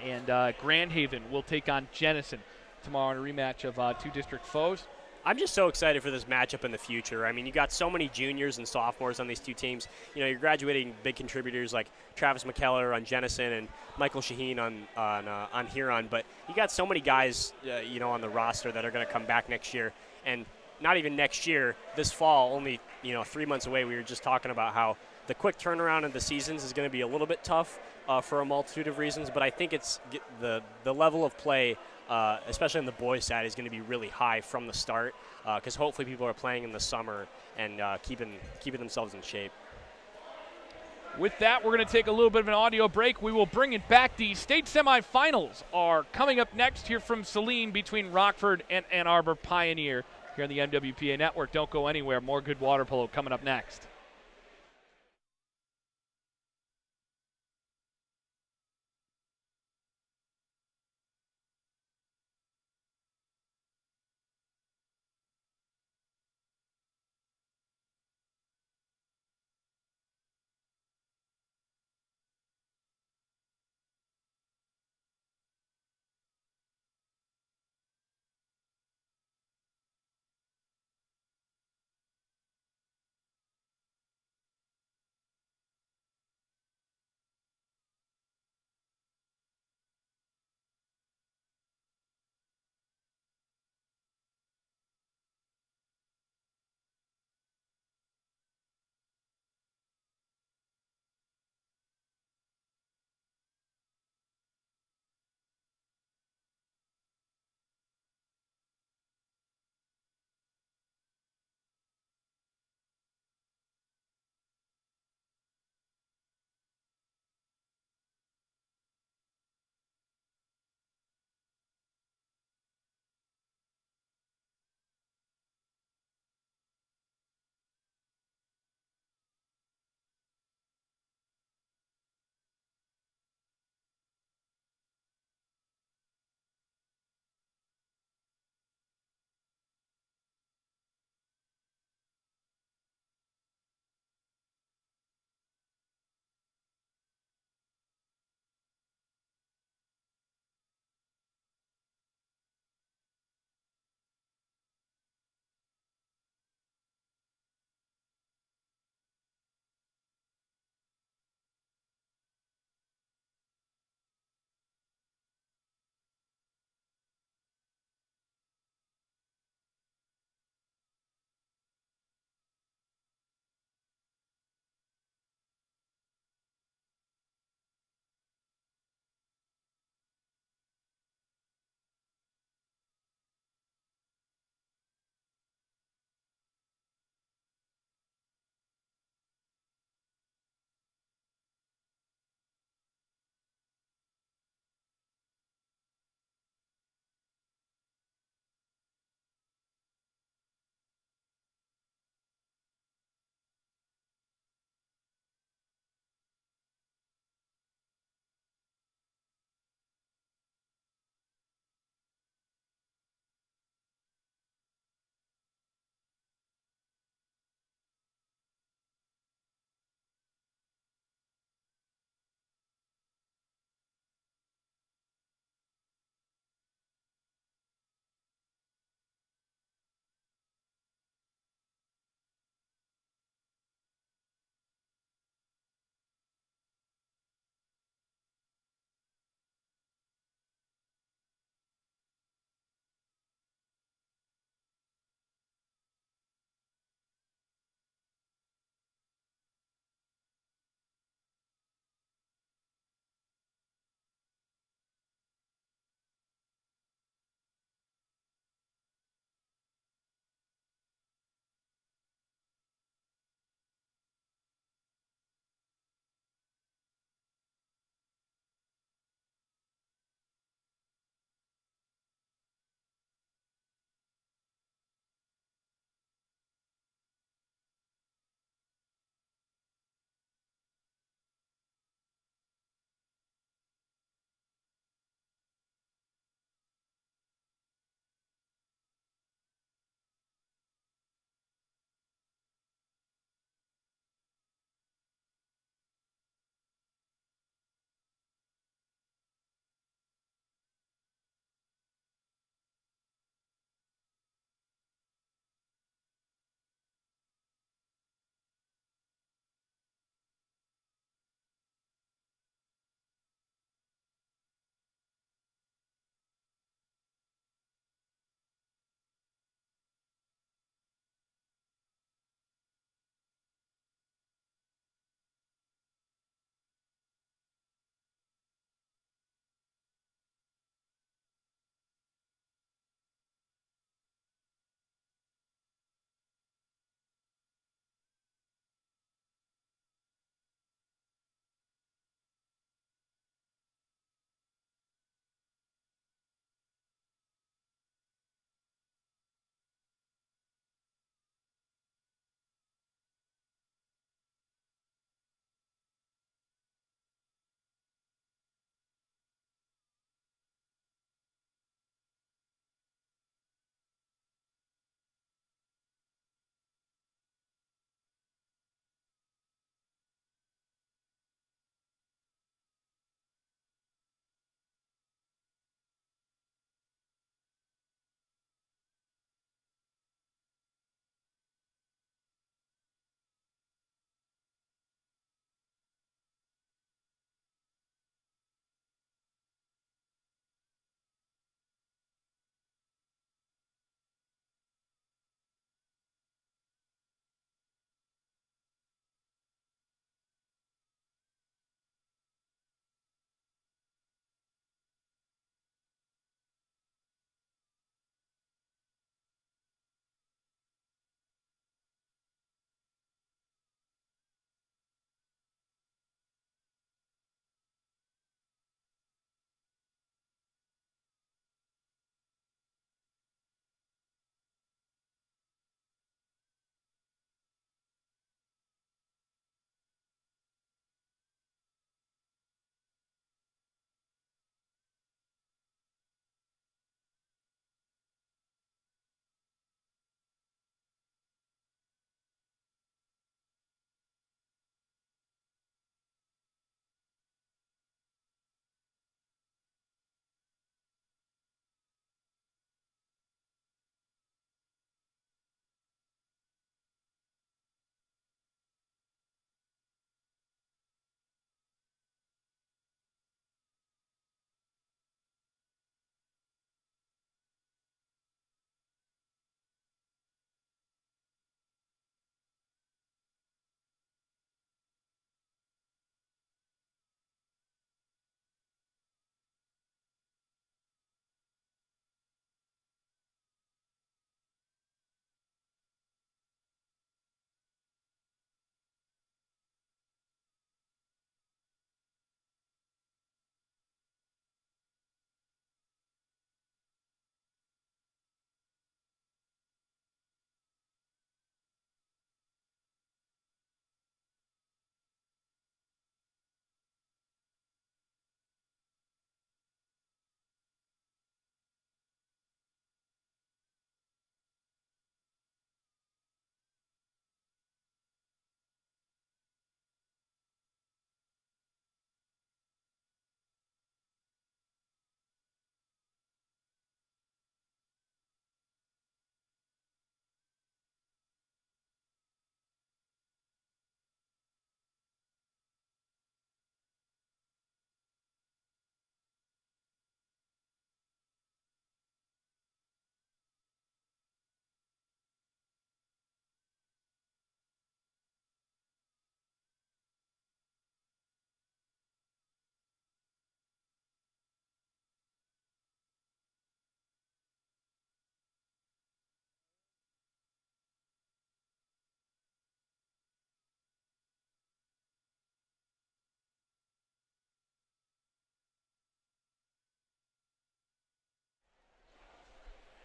And Grand Haven will take on Jennison tomorrow in a rematch of 2 district foes. I'm just so excited for this matchup in the future. I mean, you got so many juniors and sophomores on these 2 teams. You know, you're graduating big contributors like Travis McKellar on Jennison and Michael Shaheen on Huron. But you got so many guys, you know, on the roster that are going to come back next year. And not even next year, this fall, only, you know, 3 months away. We were just talking about how the quick turnaround of the seasons is going to be a little bit tough for a multitude of reasons. But I think it's the level of play, especially on the boys' side, is going to be really high from the start because hopefully people are playing in the summer and keeping themselves in shape. With that, we're going to take a little bit of an audio break. We will bring it back. The state semifinals are coming up next here from Saline between Rockford and Ann Arbor Pioneer here on the MWPA Network. Don't go anywhere. More good water polo coming up next.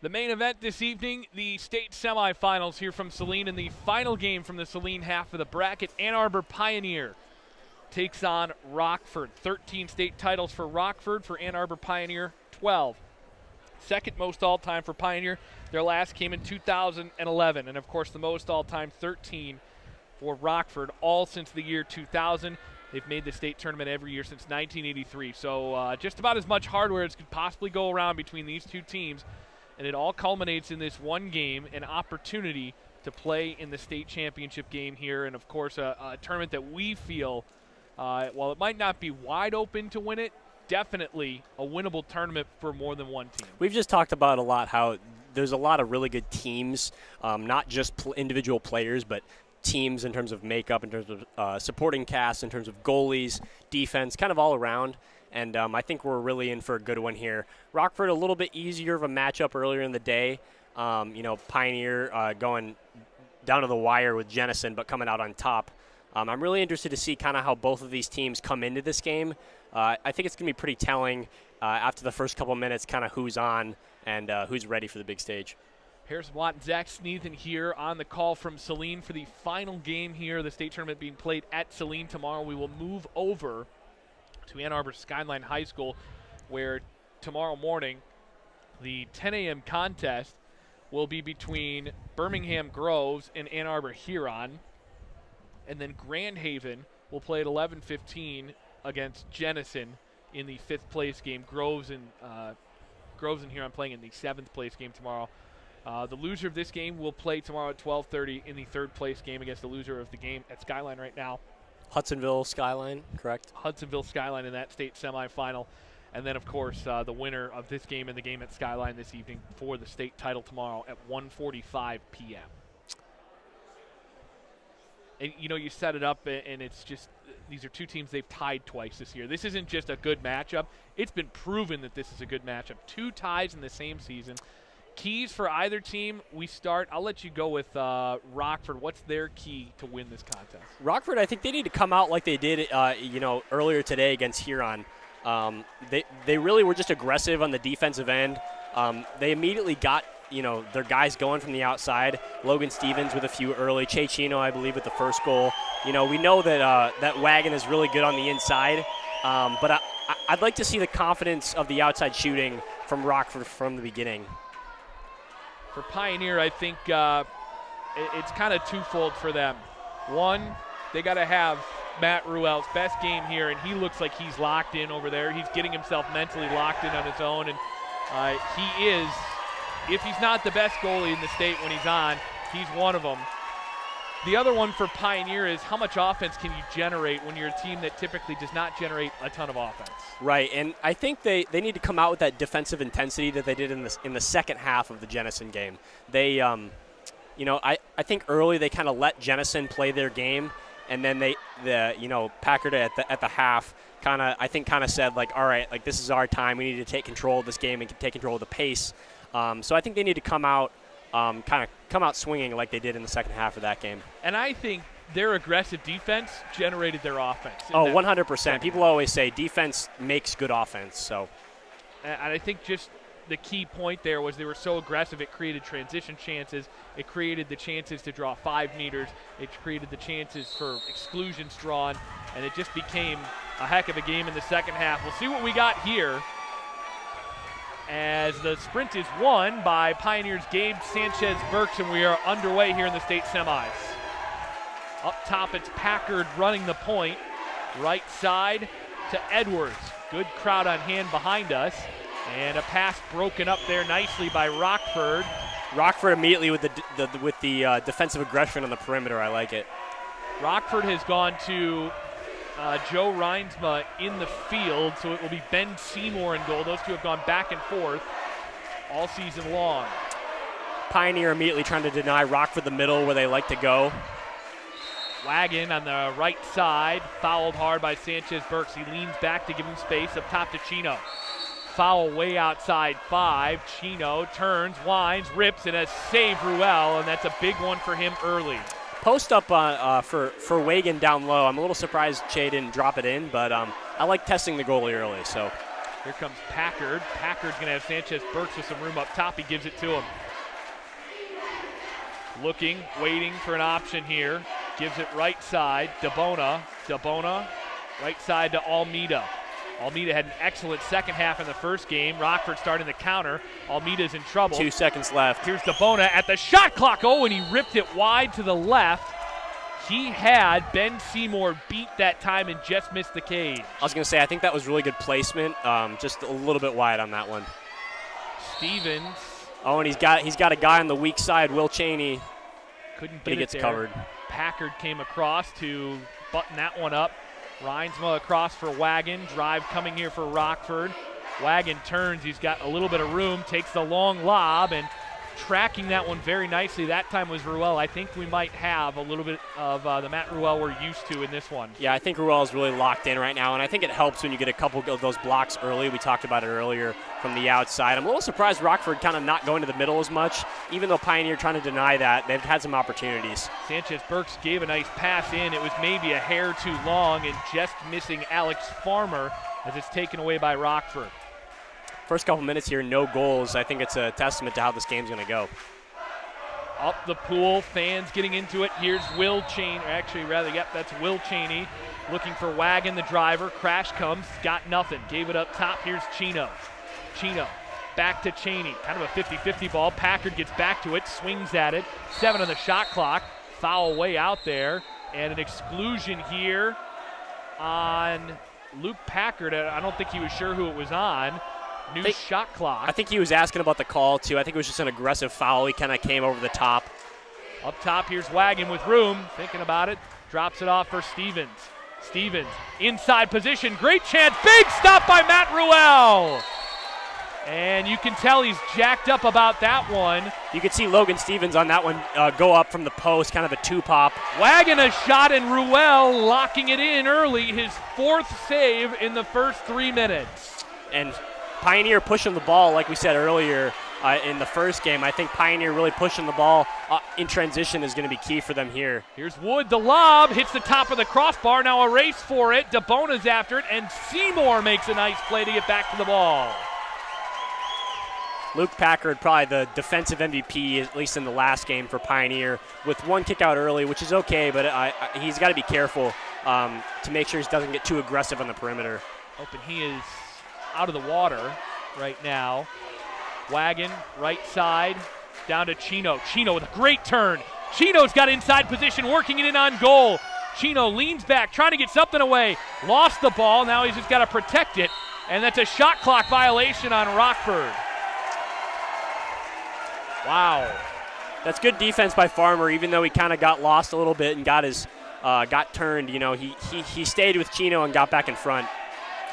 The main event this evening, the state semifinals here from Saline, and the final game from the Saline half of the bracket. Ann Arbor Pioneer takes on Rockford. 13 state titles for Rockford, for Ann Arbor Pioneer 12. Second most all-time for Pioneer. Their last came in 2011, and of course the most all-time 13 for Rockford, all since the year 2000. They've made the state tournament every year since 1983. So just about as much hardware as could possibly go around between these two teams. And it all culminates in this one game, an opportunity to play in the state championship game here. And, of course, a tournament that we feel, while it might not be wide open to win it, definitely a winnable tournament for more than one team. We've just talked about a lot how there's a lot of really good teams, not just individual players, but teams in terms of makeup, in terms of supporting cast, in terms of goalies, defense, kind of all around. And I think we're really in for a good one here. Rockford, a little bit easier of a matchup earlier in the day. Pioneer going down to the wire with Jenison, but coming out on top. I'm really interested to see kind of how both of these teams come into this game. I think it's going to be pretty telling after the first couple minutes, kind of who's on and who's ready for the big stage. Harrison Watt and Zach Sneathan here on the call from Saline for the final game here. The state tournament being played at Saline tomorrow. We will move over to Ann Arbor Skyline High School, where tomorrow morning the 10 a.m. contest will be between Birmingham Groves and Ann Arbor Huron, and then Grand Haven will play at 11:15 against Jenison in the 5th place game. Groves and Huron playing in the 7th place game tomorrow. The loser of this game will play tomorrow at 12:30 in the 3rd place game against the loser of the game at Skyline right now. Hudsonville Skyline, correct? Hudsonville Skyline in that state semifinal. And then, of course, the winner of this game and the game at Skyline this evening for the state title tomorrow at 1:45 p.m. And, you set it up, and it's just these are two teams they've tied twice this year. This isn't just a good matchup. It's been proven that this is a good matchup. 2 ties in the same season. Keys for either team, I'll let you go with Rockford. What's their key to win this contest? Rockford, I think they need to come out like they did, earlier today against Huron. They really were just aggressive on the defensive end. They immediately got, their guys going from the outside. Logan Stevens with a few early. Che Chino, I believe, with the first goal. We know that that Wagon is really good on the inside. But I'd like to see the confidence of the outside shooting from Rockford from the beginning. For Pioneer, I think it's kind of twofold for them. One, they got to have Matt Ruel's best game here, and he looks like he's locked in over there. He's getting himself mentally locked in on his own, and he is, if he's not the best goalie in the state when he's on, he's one of them. The other one for Pioneer is how much offense can you generate when you're a team that typically does not generate a ton of offense. Right, and I think they need to come out with that defensive intensity that they did in the second half of the Jenison game. They, I think early they kind of let Jenison play their game, and then Packard at the half kind of said, like, all right, like, this is our time. We need to take control of this game and take control of the pace. So I think they need to come out swinging like they did in the second half of that game. And I think their aggressive defense generated their offense. 100%. People always say defense makes good offense. So, and I think just the key point there was they were so aggressive it created transition chances. It created the chances to draw 5 meters. It created the chances for exclusions drawn, and it just became a heck of a game in the second half. We'll see what we got here, as the sprint is won by Pioneer's Gabe Sanchez-Burks, and we are underway here in the state semis. Up top, it's Packard running the point. Right side to Edwards. Good crowd on hand behind us. And a pass broken up there nicely by Rockford. Rockford immediately with the defensive aggression on the perimeter. I like it. Rockford has gone to Joe Reinsma in the field, so it will be Ben Seymour in goal. Those two have gone back and forth all season long. Pioneer immediately trying to deny Rockford the middle where they like to go. Wagon on the right side, fouled hard by Sanchez-Burks. He leans back to give him space up top to Chino. Foul way outside 5. Chino turns, winds, rips, and has saved Ruel, and that's a big one for him early. Post up for Wagon down low. I'm a little surprised Che didn't drop it in, but I like testing the goalie early. So Here comes Packard. Packard's going to have Sanchez Burks with some room up top. He gives it to him. Looking, waiting for an option here. Gives it right side. DeBona. Right side to Almeida. Almeida had an excellent second half in the first game. Rockford starting the counter. Almeida's in trouble. 2 seconds left. Here's DeBona at the shot clock. Oh, and he ripped it wide to the left. He had Ben Seymour beat that time and just missed the cage. I was going to say, I think that was really good placement. Just a little bit wide on that one. Stevens. Oh, and he's got a guy on the weak side, Will Cheney. Couldn't get but he it gets there. covered. Packard came across to button that one up. Reinsma across for Wagon. Drive coming here for Rockford. Wagon turns. He's got a little bit of room. Takes the long lob and tracking that one very nicely. That time was Ruel. I think we might have a little bit of the Matt Ruel we're used to in this one. Yeah, I think Ruel is really locked in right now, and I think it helps when you get a couple of those blocks early. We talked about it earlier from the outside. I'm a little surprised Rockford kind of not going to the middle as much, even though Pioneer trying to deny that. They've had some opportunities. Sanchez Burks gave a nice pass in. It was maybe a hair too long and just missing Alex Farmer as it's taken away by Rockford. First couple minutes here, no goals. I think it's a testament to how this game's going to go. Up the pool, fans getting into it. Here's Will Cheney. Actually, that's Will Cheney looking for Wagon, the driver. Crash comes, got nothing. Gave it up top. Here's Chino. Chino back to Cheney. Kind of a 50-50 ball. Packard gets back to it, swings at it. 7 on the shot clock. Foul way out there. And an exclusion here on Luke Packard. I don't think he was sure who it was on. New shot clock. I think he was asking about the call, too. I think it was just an aggressive foul. He kind of came over the top. Up top, here's Wagon with room. Thinking about it. Drops it off for Stevens. Stevens, inside position. Great chance. Big stop by Matt Ruel. And you can tell he's jacked up about that one. You could see Logan Stevens on that one go up from the post, kind of a two-pop. Wagon a shot, and Ruel locking it in early. His 4th save in the first 3 minutes. And Pioneer pushing the ball, like we said earlier in the first game. I think Pioneer really pushing the ball in transition is going to be key for them here. Here's Wood, the lob, hits the top of the crossbar. Now a race for it. DeBona's after it, and Seymour makes a nice play to get back to the ball. Luke Packard, probably the defensive MVP, at least in the last game for Pioneer, with one kick out early, which is okay, but he's got to be careful to make sure he doesn't get too aggressive on the perimeter. Open, he is out of the water right now. Wagon, right side, down to Chino. Chino with a great turn. Chino's got inside position, working it in on goal. Chino leans back, trying to get something away. Lost the ball, now he's just got to protect it. And that's a shot clock violation on Rockford. Wow. That's good defense by Farmer, even though he kind of got lost a little bit and got turned. You know, he stayed with Chino and got back in front.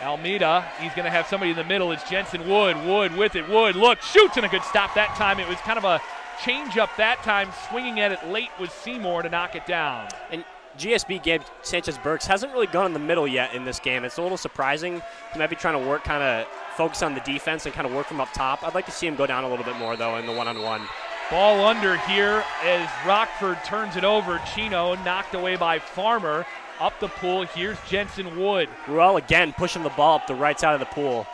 Almeida, he's going to have somebody in the middle. It's Jensen Wood. Wood with it. Wood, look, shoots, and a good stop that time. It was kind of a change-up that time. Swinging at it late was Seymour to knock it down. And GSB, Gabe Sanchez Burks, hasn't really gone in the middle yet in this game. It's a little surprising. He might be trying to work, kind of focus on the defense and kind of work from up top. I'd like to see him go down a little bit more, though, in the one-on-one. Ball under here as Rockford turns it over. Chino knocked away by Farmer. Up the pool, here's Jensen Wood. Ruel again pushing the ball up the right side of the pool.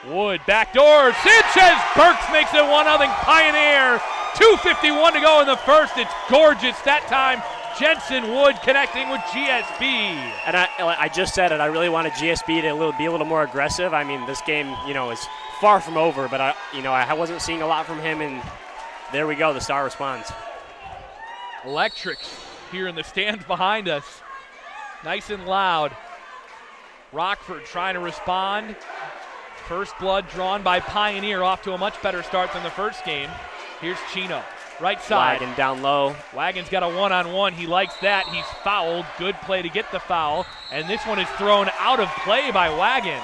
Wood, backdoor, Sanchez Burks makes it 1-0 Pioneer. 2:51 to go in the first. It's gorgeous that time. Jensen Wood connecting with GSB. And I just said it, I really wanted GSB to be a little more aggressive. I mean, this game, is far from over, but I wasn't seeing a lot from him, and there we go, the Star responds. Electric here in the stands behind us. Nice and loud. Rockford trying to respond. First blood drawn by Pioneer, off to a much better start than the first game. Here's Chino, right side. Wagon down low. Wagon's got a one-on-one. He likes that. He's fouled. Good play to get the foul. And this one is thrown out of play by Wagon.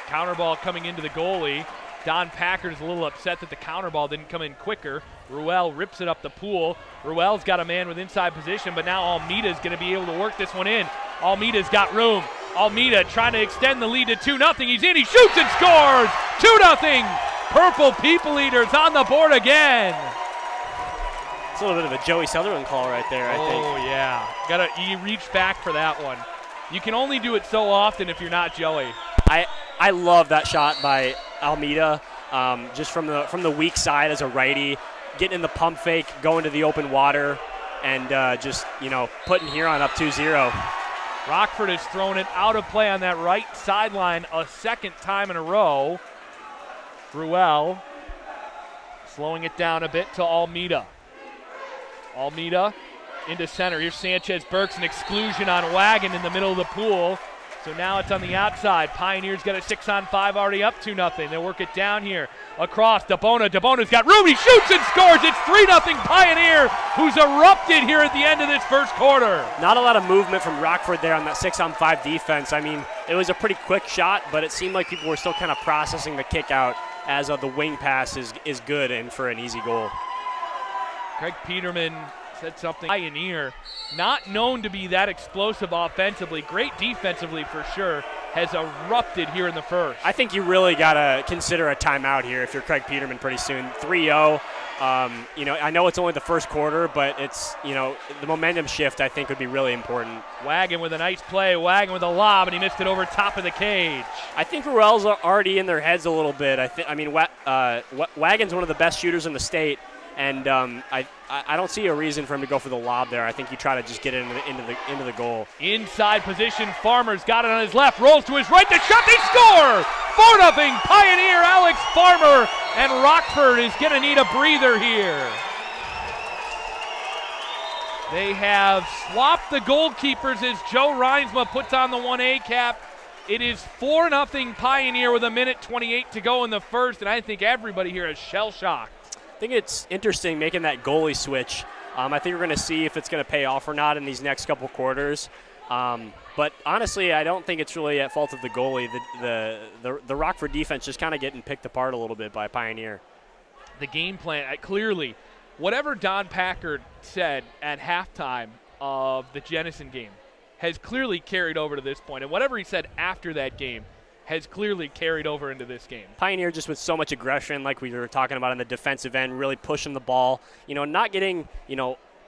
Counter ball coming into the goalie. Don Packard is a little upset that the counter ball didn't come in quicker. Ruel rips it up the pool. Ruel's got a man with inside position, but now Almeida's going to be able to work this one in. Almeida's got room. Almeida trying to extend the lead to 2-0. He's in, he shoots and scores! 2-0! Purple People Eaters on the board again. It's a little bit of a Joey Sutherland call right there, I think. Oh, yeah. You reach back for that one. You can only do it so often if you're not Joey. I love that shot by Almeida, just from the weak side as a righty, getting in the pump fake, going to the open water, and just, putting Huron up 2-0. Rockford has thrown it out of play on that right sideline a second time in a row. Ruel slowing it down a bit to Almeida. Almeida into center. Here's Sanchez-Burks, an exclusion on Wagon in the middle of the pool. So now it's on the outside. Pioneers got a 6-on-5 already up 2-0. They work it down here. Across, DeBona. DeBona's got room. He shoots and scores. It's 3-0 Pioneer, who's erupted here at the end of this first quarter. Not a lot of movement from Rockford there on that 6-on-5 defense. I mean, it was a pretty quick shot, but it seemed like people were still kind of processing the kick out as the wing pass is good and for an easy goal. Craig Peterman said something. Pioneer, not known to be that explosive offensively, great defensively for sure, has erupted here in the first. I think you really got to consider a timeout here if you're Craig Peterman pretty soon. 3-0. I know it's only the first quarter, but it's, the momentum shift I think would be really important. Wagon with a nice play. Wagon with a lob, and he missed it over top of the cage. I think Ruel's already in their heads a little bit. Wagon's one of the best shooters in the state. And I don't see a reason for him to go for the lob there. I think you try to just get it into the goal. Inside position, Farmer's got it on his left, rolls to his right, the shot, they score! 4-0 Pioneer, Alex Farmer, and Rockford is going to need a breather here. They have swapped the goalkeepers as Joe Reinsma puts on the 1A cap. It is 4-0 Pioneer with 1:28 to go in the first, and I think everybody here is shell-shocked. I think it's interesting making that goalie switch. I think we're going to see if it's going to pay off or not in these next couple quarters. But honestly, I don't think it's really at fault of the goalie. The Rockford defense just kind of getting picked apart a little bit by Pioneer. The game plan, clearly, whatever Don Packard said at halftime of the Jenison game has clearly carried over to this point. And whatever he said after that game has clearly carried over into this game. Pioneer just with so much aggression, like we were talking about on the defensive end, really pushing the ball, not getting,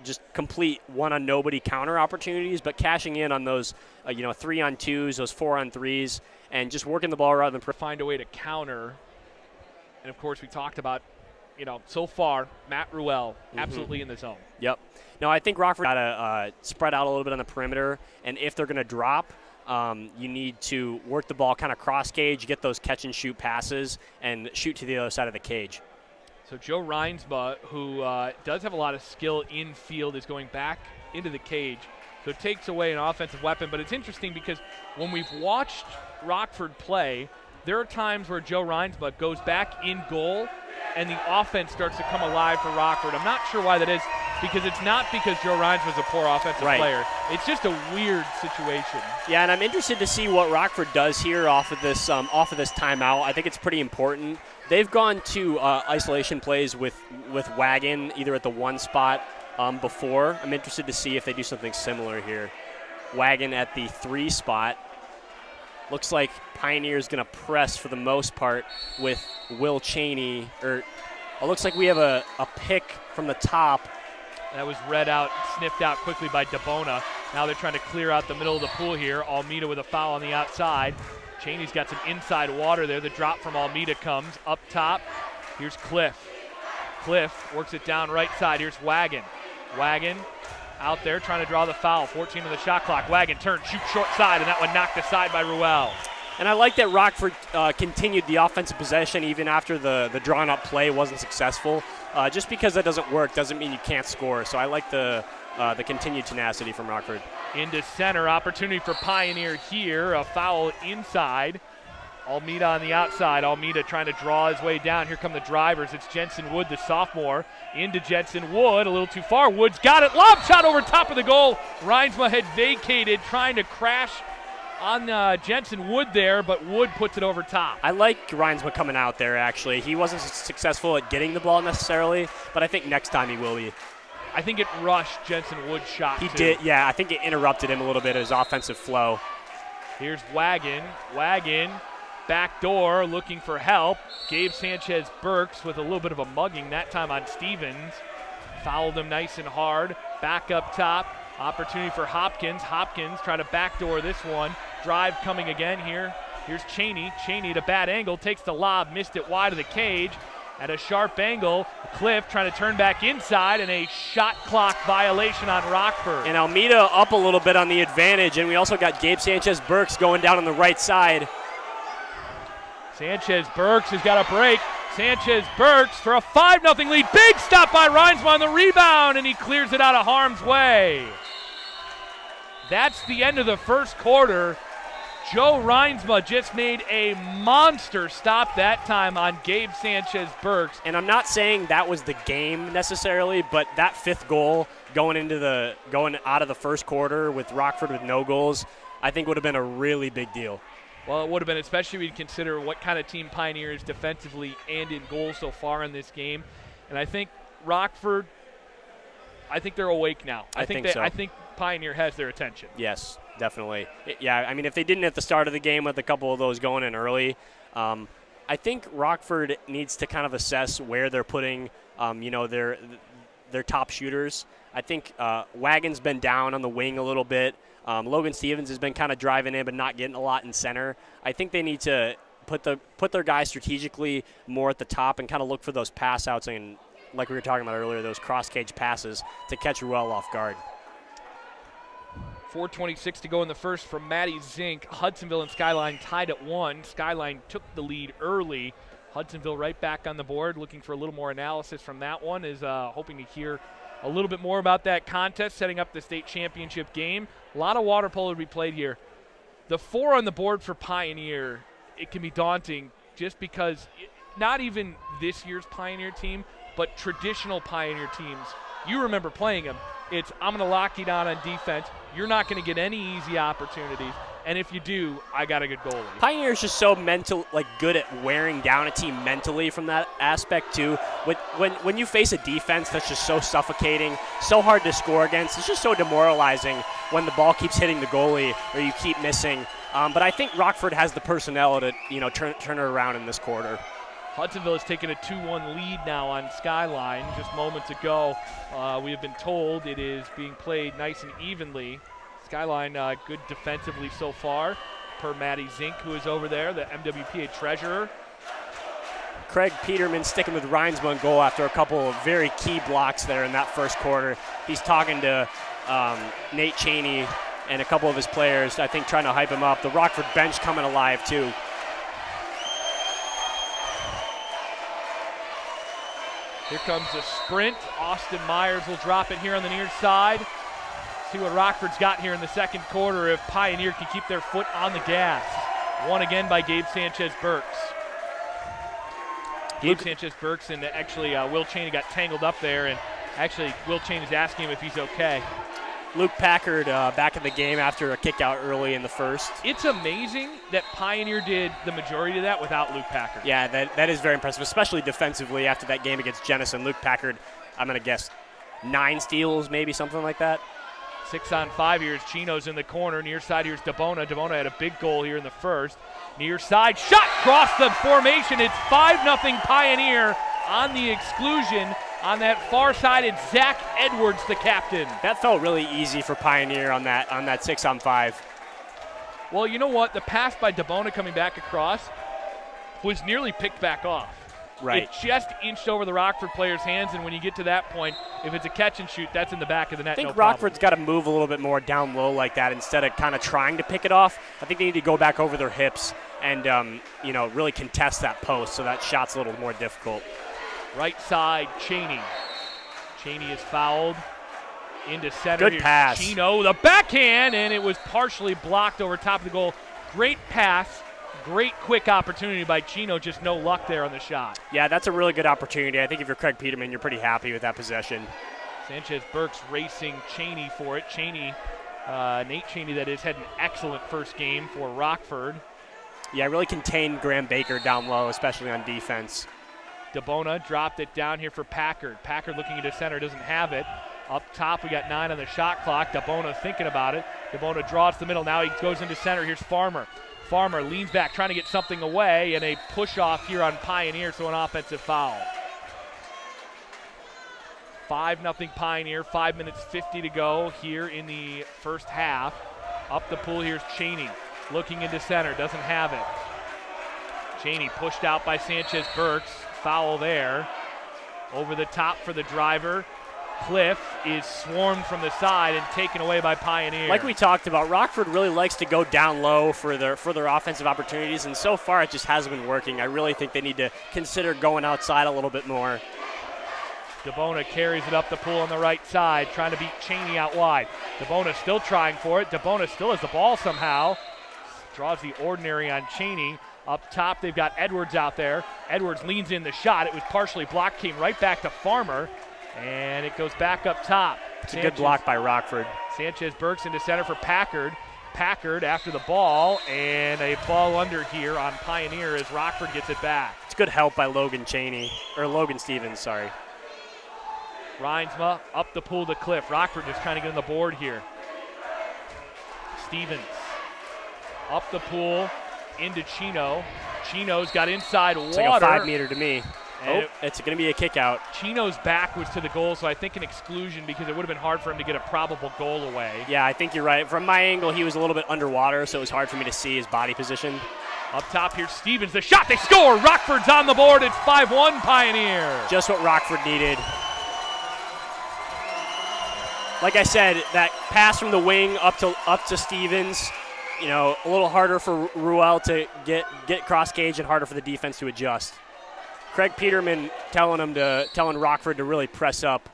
just complete one-on-nobody counter opportunities, but cashing in on those, 3-on-2s, those 4-on-3s, and just working the ball rather than find a way to counter. And, of course, we talked about, so far, Matt Ruel absolutely in the zone. Yep. No, I think Rockford got to spread out a little bit on the perimeter, and if they're going to drop, you need to work the ball kind of cross-cage, get those catch-and-shoot passes, and shoot to the other side of the cage. So Joe Reinsma, who does have a lot of skill in field, is going back into the cage. So it takes away an offensive weapon. But it's interesting because when we've watched Rockford play, there are times where Joe Reinsma goes back in goal and the offense starts to come alive for Rockford. I'm not sure why that is, because it's not because Joe Reinsma is a poor offensive player. It's just a weird situation. Yeah, and I'm interested to see what Rockford does here off of this timeout. I think it's pretty important. They've gone to isolation plays with Wagon either at the 1 spot before. I'm interested to see if they do something similar here. Wagon at the 3 spot. Looks like Pioneer's going to press for the most part with Will Cheney. It looks like we have a pick from the top. That was read out, sniffed out quickly by DeBona. Now they're trying to clear out the middle of the pool here. Almeida with a foul on the outside. Cheney's got some inside water there. The drop from Almeida comes up top. Here's Cliff. Cliff works it down right side. Here's Wagon. Wagon out there trying to draw the foul. 14 on the shot clock. Wagon turns, shoots short side, and that one knocked aside by Ruel. And I like that Rockford continued the offensive possession even after the drawn-up play wasn't successful. Just because that doesn't work doesn't mean you can't score. So I like the continued tenacity from Rockford. Into center, opportunity for Pioneer here. A foul inside. Almeida on the outside. Almeida trying to draw his way down. Here come the drivers. It's Jensen Wood, the sophomore. Into Jensen Wood, a little too far. Wood's got it. Lob shot over top of the goal. Reinsma had vacated, trying to crash on Jensen Wood there, but Wood puts it over top. I like Reinsma coming out there, actually. He wasn't successful at getting the ball necessarily, but I think next time he will be. I think it rushed Jensen Wood's shot. He did, yeah. I think it interrupted him a little bit, his offensive flow. Here's Wagon. Wagon, back door, looking for help. Gabe Sanchez-Burks with a little bit of a mugging, that time on Stevens. Fouled him nice and hard. Back up top. Opportunity for Hopkins. Hopkins trying to backdoor this one. Drive coming again here Here's Cheney. Cheney at a bad angle, takes the lob, missed it wide of the cage. At a sharp angle, Cliff trying to turn back inside, and a shot clock violation on Rockford. And Almeida up a little bit on the advantage, and we also got Gabe Sanchez-Burks going down on the right side. Sanchez-Burks has got a break. Sanchez-Burks for a 5-0 lead. Big stop by Reinsma on the rebound, and he clears it out of harm's way. That's the end of the first quarter. Joe Reinsma just made a monster stop that time on Gabe Sanchez-Burks. And I'm not saying that was the game necessarily, but that 5th goal going out of the first quarter with Rockford with no goals, I think would have been a really big deal. Well, it would have been, especially when you consider what kind of team Pioneer is defensively and in goals so far in this game. And I think Rockford, I think they're awake now. I think so. I think Pioneer has their attention. Yes, definitely. Yeah, I mean, if they didn't at the start of the game with a couple of those going in early, I think Rockford needs to kind of assess where they're putting, their top shooters. I think Wagon's been down on the wing a little bit. Logan Stevens has been kind of driving in but not getting a lot in center. I think they need to put their guys strategically more at the top and kind of look for those pass outs and, like we were talking about earlier, those cross-cage passes to catch Ruel off guard. 4:26 to go in the first from Matty Zink. Hudsonville and Skyline tied at 1. Skyline took the lead early. Hudsonville right back on the board, looking for a little more analysis from that one, is hoping to hear a little bit more about that contest, setting up the state championship game. A lot of water polo to be played here. The 4 on the board for Pioneer, it can be daunting just because not even this year's Pioneer team, but traditional Pioneer teams, you remember playing them. It's, I'm going to lock you down on defense. You're not going to get any easy opportunities. And if you do, I got a good goalie. Pioneer is just so good at wearing down a team mentally from that aspect too. When you face a defense that's just so suffocating, so hard to score against, it's just so demoralizing when the ball keeps hitting the goalie or you keep missing. But I think Rockford has the personnel to turn it around in this quarter. Hudsonville has taken a 2-1 lead now on Skyline. Just moments ago, we have been told it is being played nice and evenly. Skyline good defensively so far, per Matty Zink, who is over there, the MWPA treasurer. Craig Peterman sticking with Reinsma in goal after a couple of very key blocks there in that first quarter. He's talking to Nate Cheney and a couple of his players, I think, trying to hype him up. The Rockford bench coming alive, too. Here comes a sprint. Austin Myers will drop it here on the near side. See what Rockford's got here in the second quarter if Pioneer can keep their foot on the gas. Won again by Gabe Sanchez-Burks. Gabe Sanchez-Burks and actually Will Cheney got tangled up there, and actually Will Cheney's asking him if he's okay. Luke Packard back in the game after a kick out early in the first. It's amazing that Pioneer did the majority of that without Luke Packard. Yeah, that is very impressive, especially defensively after that game against Jenison. Luke Packard, I'm going to guess 9 steals, maybe something like that. 6-on-5 here. Chino's in the corner. Near side here's DeBona. DeBona had a big goal here in the first. Near side shot across the formation. It's 5-0 Pioneer on the exclusion. On that far side, it's Zach Edwards, the captain. That felt really easy for Pioneer on that 6-on-5. Well, you know what? The pass by DeBona coming back across was nearly picked back off. Right. It just inched over the Rockford player's hands, and when you get to that point, if it's a catch and shoot, that's in the back of the net. I think Rockford's got to move a little bit more down low like that instead of kind of trying to pick it off. I think they need to go back over their hips and really contest that post so that shot's a little more difficult. Right side, Cheney. Cheney is fouled into center. Good pass. Chino, the backhand, and it was partially blocked over top of the goal. Great pass. Great quick opportunity by Chino, just no luck there on the shot. Yeah, that's a really good opportunity. I think if you're Craig Peterman, you're pretty happy with that possession. Sanchez-Burks racing Cheney for it. Cheney, Nate Cheney, that is, had an excellent first game for Rockford. Yeah, really contained Graham Baker down low, especially on defense. DeBona dropped it down here for Packard. Packard looking into center, doesn't have it. Up top, we got 9 on the shot clock. DeBona thinking about it. DeBona draws to the middle. Now he goes into center. Here's Farmer. Farmer leans back, trying to get something away, and a push-off here on Pioneer, so an offensive foul. 5-0 Pioneer, 5 minutes 50 to go here in the first half. Up the pool, here's Cheney. Looking into center, doesn't have it. Cheney pushed out by Sanchez-Burks. Foul there. Over the top for the driver. Cliff is swarmed from the side and taken away by Pioneer. Like we talked about, Rockford really likes to go down low for their offensive opportunities, and so far it just hasn't been working. I really think they need to consider going outside a little bit more. DeBona carries it up the pool on the right side, trying to beat Cheney out wide. DeBona still trying for it. DeBona still has the ball somehow. Draws the ordinary on Cheney. Up top, they've got Edwards out there. Edwards leans in the shot. It was partially blocked, came right back to Farmer, and it goes back up top. It's a good block by Rockford. Sanchez-Burks into center for Packard. Packard after the ball, and a ball under here on Pioneer as Rockford gets it back. It's good help by Logan Stevens, sorry. Reinsma up the pool to Cliff. Rockford just trying to get on the board here. Stevens up the pool into Chino. Chino's got inside water. It's like a 5-meter to me. It's going to be a kick out. Chino's back was to the goal, so I think an exclusion because it would have been hard for him to get a probable goal away. Yeah, I think you're right. From my angle, he was a little bit underwater, so it was hard for me to see his body position. Up top here, Stevens, the shot, they score! Rockford's on the board, it's 5-1 Pioneer. Just what Rockford needed. Like I said, that pass from the wing up to Stevens, you know, a little harder for Ruel to get cross cage and harder for the defense to adjust. Craig Peterman telling Rockford to really press up.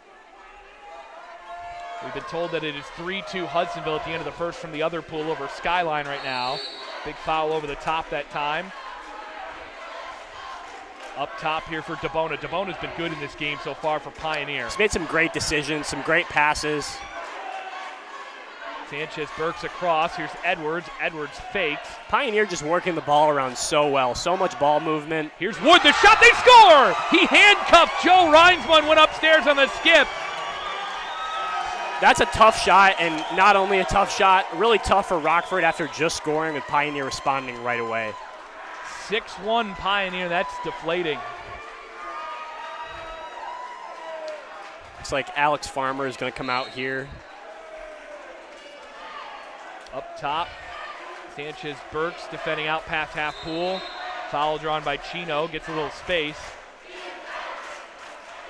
We've been told that it is 3-2 Hudsonville at the end of the first from the other pool over Skyline right now. Big foul over the top that time. Up top here for DeBona. DeBona's been good in this game so far for Pioneer. He's made some great decisions, some great passes. Sanchez-Burks across. Here's Edwards. Edwards fakes. Pioneer just working the ball around so well. So much ball movement. Here's Wood. The shot. They score! He handcuffed Joe Reinsman, went upstairs on the skip. That's a tough shot, and not only a tough shot, really tough for Rockford after just scoring with Pioneer responding right away. 6-1 Pioneer. That's deflating. Looks like Alex Farmer is going to come out here. Up top, Sanchez-Burks defending out past half pool. Foul drawn by Chino, gets a little space.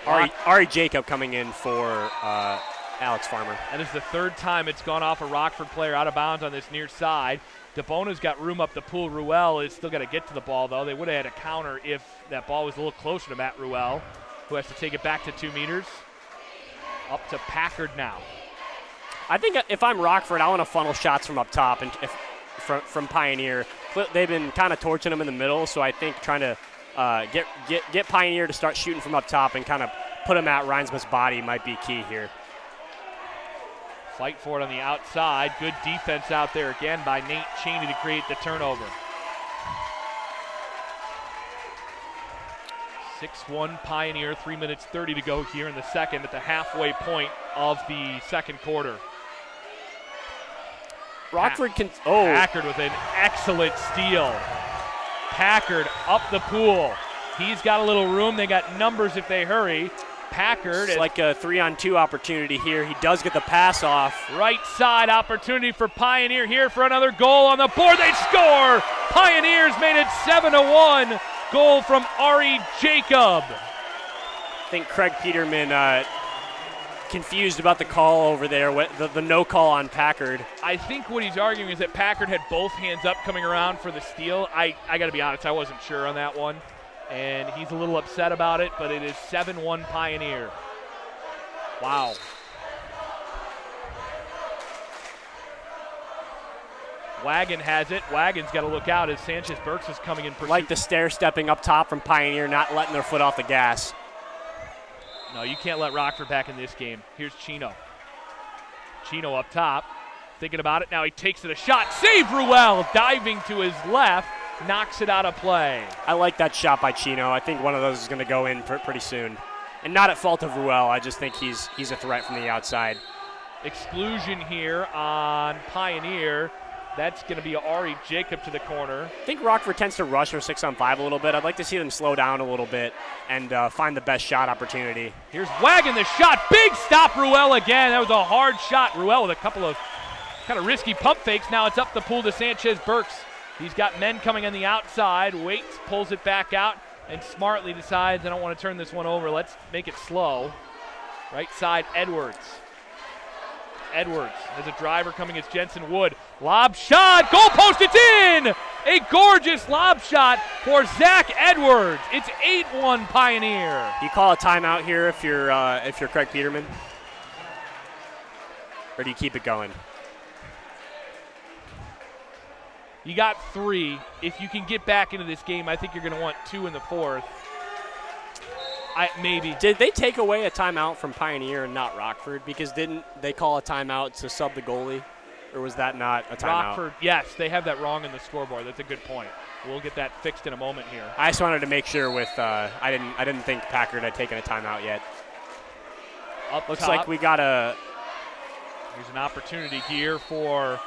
Ari Jacob coming in for Alex Farmer. That is the third time it's gone off a Rockford player out of bounds on this near side. DeBona's got room up the pool. Ruel is still got to get to the ball, though. They would have had a counter if that ball was a little closer to Matt Ruel, who has to take it back to 2 meters. Up to Packard now. I think if I'm Rockford, I want to funnel shots from up top and from Pioneer. They've been kind of torching them in the middle, so I think trying to get Pioneer to start shooting from up top and kind of put him at Reinsman's body might be key here. Fight for it on the outside. Good defense out there again by Nate Cheney to create the turnover. 6-1 Pioneer, 3 minutes 30 to go here in the second at the halfway point of the second quarter. Rockford can. Packard with an excellent steal. Packard up the pool. He's got a little room. They got numbers if they hurry. Packard. It's like a 3-on-2 opportunity here. He does get the pass off. Right side opportunity for Pioneer here for another goal on the board. They score! Pioneers made it 7-1. Goal from Ari Jacob. I think Craig Peterman confused about the call over there, the no call on Packard. I think what he's arguing is that Packard had both hands up coming around for the steal. I got to be honest, I wasn't sure on that one. And he's a little upset about it, but it is 7-1 Pioneer. Wow. Wagon has it. Wagon's got to look out as Sanchez-Burks is coming in pursuit. Like the stair-stepping up top from Pioneer, not letting their foot off the gas. No, you can't let Rockford back in this game. Here's Chino. Chino up top. Thinking about it. Now he takes it a shot. Save Ruel. Diving to his left. Knocks it out of play. I like that shot by Chino. I think one of those is going to go in pretty soon. And not at fault of Ruel. I just think he's a threat from the outside. Exclusion here on Pioneer. That's going to be Ari Jacob to the corner. I think Rockford tends to rush for 6-on-5 a little bit. I'd like to see them slow down a little bit and find the best shot opportunity. Here's Wagon, the shot. Big stop, Ruel again. That was a hard shot. Ruel with a couple of Kind of risky pump fakes. Now it's up the pool to Sanchez Burks. He's got men coming on the outside. Waits, pulls it back out, and smartly decides, I don't want to turn this one over. Let's make it slow. Right side, Edwards. Edwards has a driver coming as Jensen Wood. Lob shot, goal post, it's in! A gorgeous lob shot for Zach Edwards. It's 8-1 Pioneer. You call a timeout here if you're Craig Peterman? Or do you keep it going? You got 3. If you can get back into this game, I think you're going to want 2 in the 4th. Maybe. Did they take away a timeout from Pioneer and not Rockford? Because didn't they call a timeout to sub the goalie? Or was that not a timeout? Rockford, yes, they have that wrong in the scoreboard. That's a good point. We'll get that fixed in a moment here. I just wanted to make sure with I didn't think Packard had taken a timeout yet. Up Looks top. like we got a. Here's an opportunity here for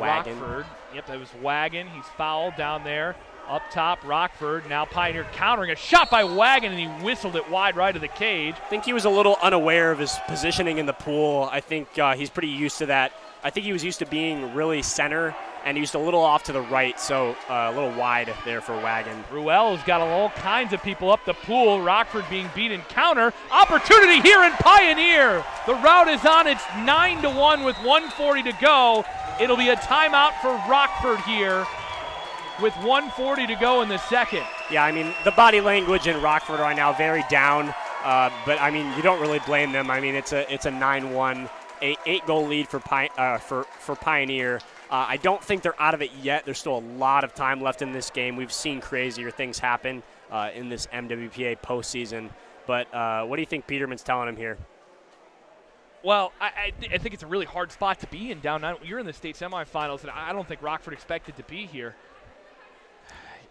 Wagon. Rockford. Yep, that was Wagon. He's fouled down there. Up top, Rockford. Now Pioneer countering a shot by Wagon, and he whistled it wide right of the cage. I think he was a little unaware of his positioning in the pool. I think he's pretty used to that. I think he was used to being really center, and he was a little off to the right, so a little wide there for Wagon. Ruel's got all kinds of people up the pool. Rockford being beat in counter. Opportunity here in Pioneer. The route is on. It's 9-1 with 1:40 to go. It'll be a timeout for Rockford here with 1:40 to go in the second. Yeah, I mean, the body language in Rockford right now very down, but I mean, you don't really blame them. I mean, it's a 9-1, 8-goal lead for Pioneer. I don't think they're out of it yet. There's still a lot of time left in this game. We've seen crazier things happen in this MWPA postseason. But what do you think Peterman's telling him here? Well, I think it's a really hard spot to be in down 9. You're in the state semifinals, and I don't think Rockford expected to be here.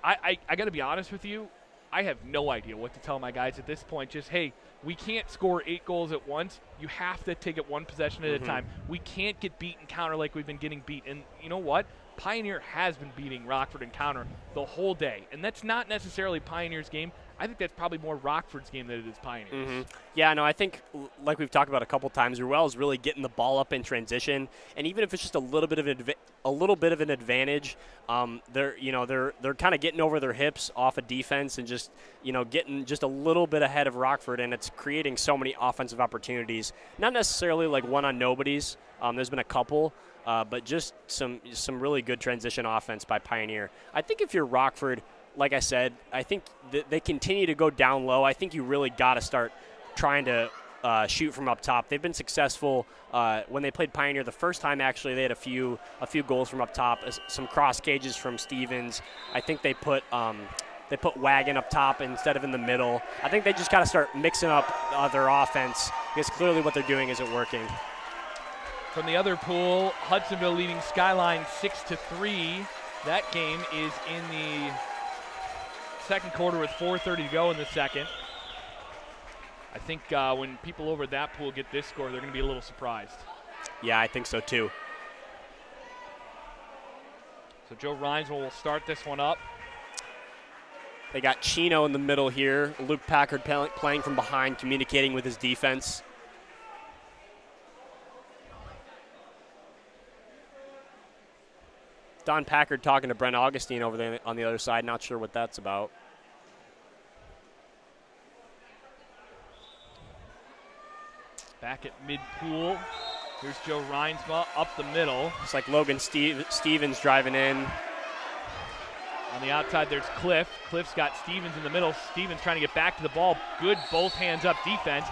I got to be honest with you. I have no idea what to tell my guys at this point. Just, hey, we can't score 8 goals at once. You have to take it one possession at a time. We can't get beat in counter like we've been getting beat. And you know what? Pioneer has been beating Rockford in counter the whole day. And that's not necessarily Pioneer's game. I think that's probably more Rockford's game than it is Pioneer's. Yeah, no, I think, like we've talked about a couple times, Ruel is really getting the ball up in transition, and even if it's just a little bit of an advantage, they're kind of getting over their hips off of defense and just getting just a little bit ahead of Rockford, and it's creating so many offensive opportunities. Not necessarily like one on nobodies. There's been a couple. But just some really good transition offense by Pioneer. I think if you're Rockford, like I said, I think they continue to go down low. I think you really got to start trying to shoot from up top. They've been successful when they played Pioneer the first time. Actually, they had a few goals from up top, some cross cages from Stevens. I think they put Wagon up top instead of in the middle. I think they just got to start mixing up their offense because clearly what they're doing isn't working. From the other pool, Hudsonville leading Skyline 6-3. That game is in the second quarter with 4:30 to go in the second. I think when people over that pool get this score, they're going to be a little surprised. Yeah, I think so too. So Joe Reinswell will start this one up. They got Chino in the middle here. Luke Packard playing from behind, communicating with his defense. Don Packard talking to Brent Augustine over there on the other side. Not sure what that's about. Back at mid-pool. Here's Joe Reinsma up the middle. It's like Logan Stevens driving in. On the outside, there's Cliff. Cliff's got Stevens in the middle. Stevens trying to get back to the ball. Good both hands up defense.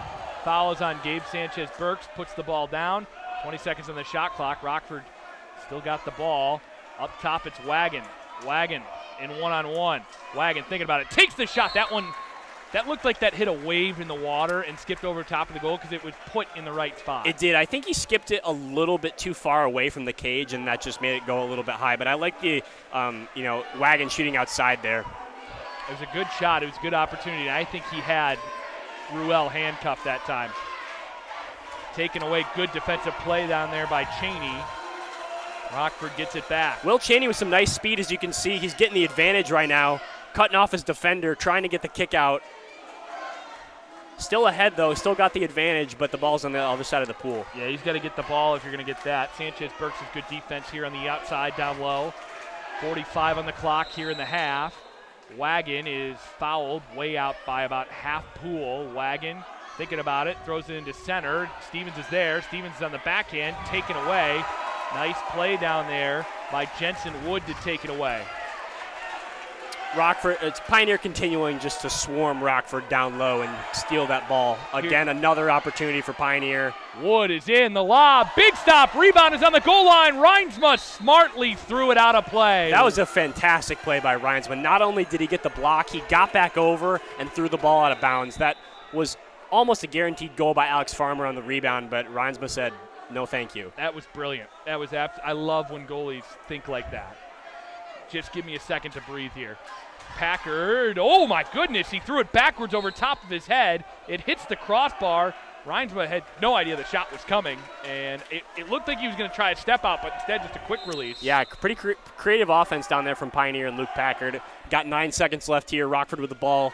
Foul is on Gabe Sanchez Burks. Puts the ball down. 20 seconds on the shot clock. Rockford still got the ball. Up top, it's Wagon. Wagon in one-on-one. Wagon thinking about it. Takes the shot. That one, that looked like that hit a wave in the water and skipped over top of the goal because it was put in the right spot. It did. I think he skipped it a little bit too far away from the cage, and that just made it go a little bit high. But I like the, Wagon shooting outside there. It was a good shot. It was a good opportunity. And I think he had Ruel handcuffed that time. Taken away. Good defensive play down there by Cheney. Rockford gets it back. Will Cheney with some nice speed, as you can see. He's getting the advantage right now, cutting off his defender, trying to get the kick out. Still ahead, though. Still got the advantage, but the ball's on the other side of the pool. Yeah, he's got to get the ball if you're going to get that. Sanchez Burks has good defense here on the outside, down low. 45 on the clock here in the half. Wagon is fouled way out by about half pool. Wagon thinking about it, throws it into center. Stevens is there. Stevens is on the backhand, taken away. Nice play down there by Jensen Wood to take it away. Rockford, it's Pioneer continuing just to swarm Rockford down low and steal that ball. Again, another opportunity for Pioneer. Wood is in the lob. Big stop. Rebound is on the goal line. Reinsma smartly threw it out of play. That was a fantastic play by Reinsma. Not only did he get the block, he got back over and threw the ball out of bounds. That was almost a guaranteed goal by Alex Farmer on the rebound, but Reinsma said, no thank you. That was brilliant. That was I love when goalies think like that. Just give me a second to breathe here. Packard, oh my goodness, he threw it backwards over top of his head. It hits the crossbar. Reinsma had no idea the shot was coming, and it looked like he was going to try a step out, but instead just a quick release. Yeah, pretty creative offense down there from Pioneer and Luke Packard. Got 9 seconds left here. Rockford with the ball.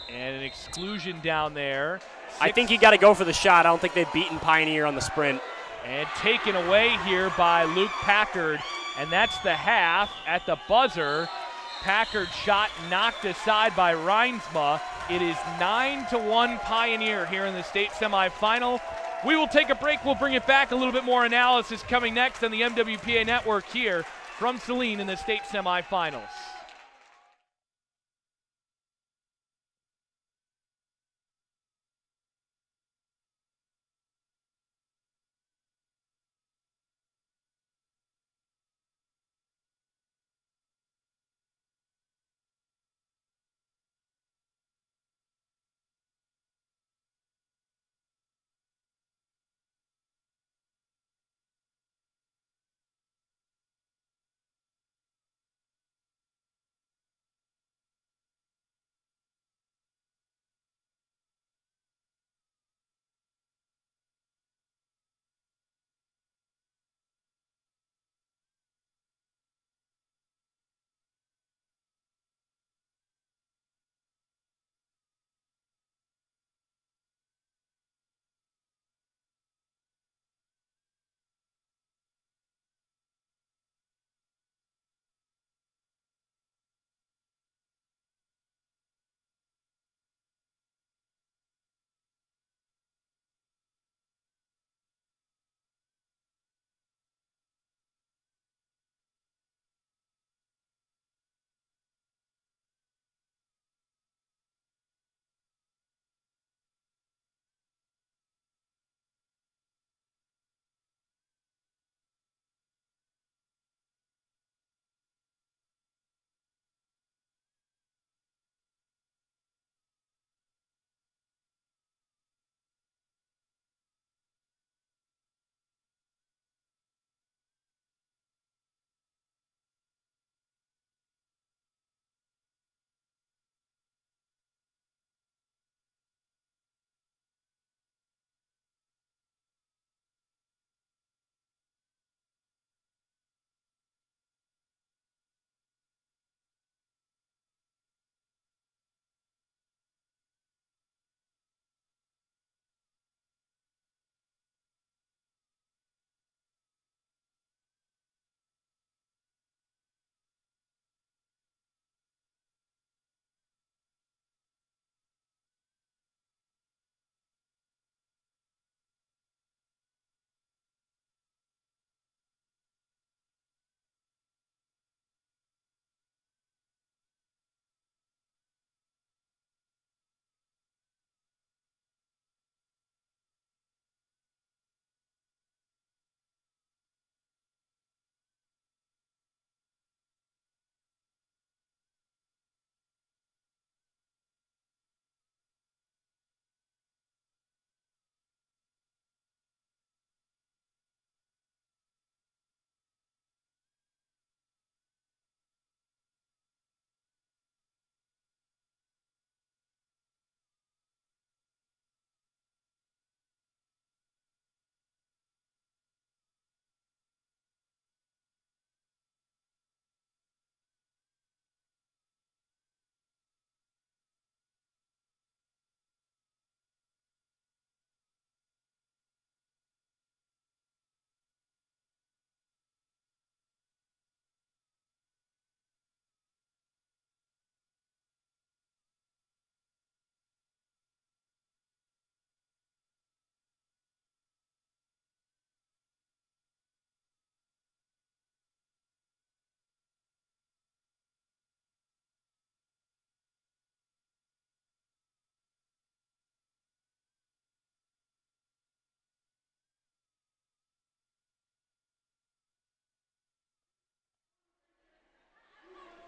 And an exclusion down there. I think you got to go for the shot. I don't think they've beaten Pioneer on the sprint. And taken away here by Luke Packard, and that's the half at the buzzer. Packard shot knocked aside by Reinsma. It is 9-1 Pioneer here in the state semifinal. We will take a break. We'll bring it back. A little bit more analysis coming next on the MWPA Network here from Saline in the state semifinals.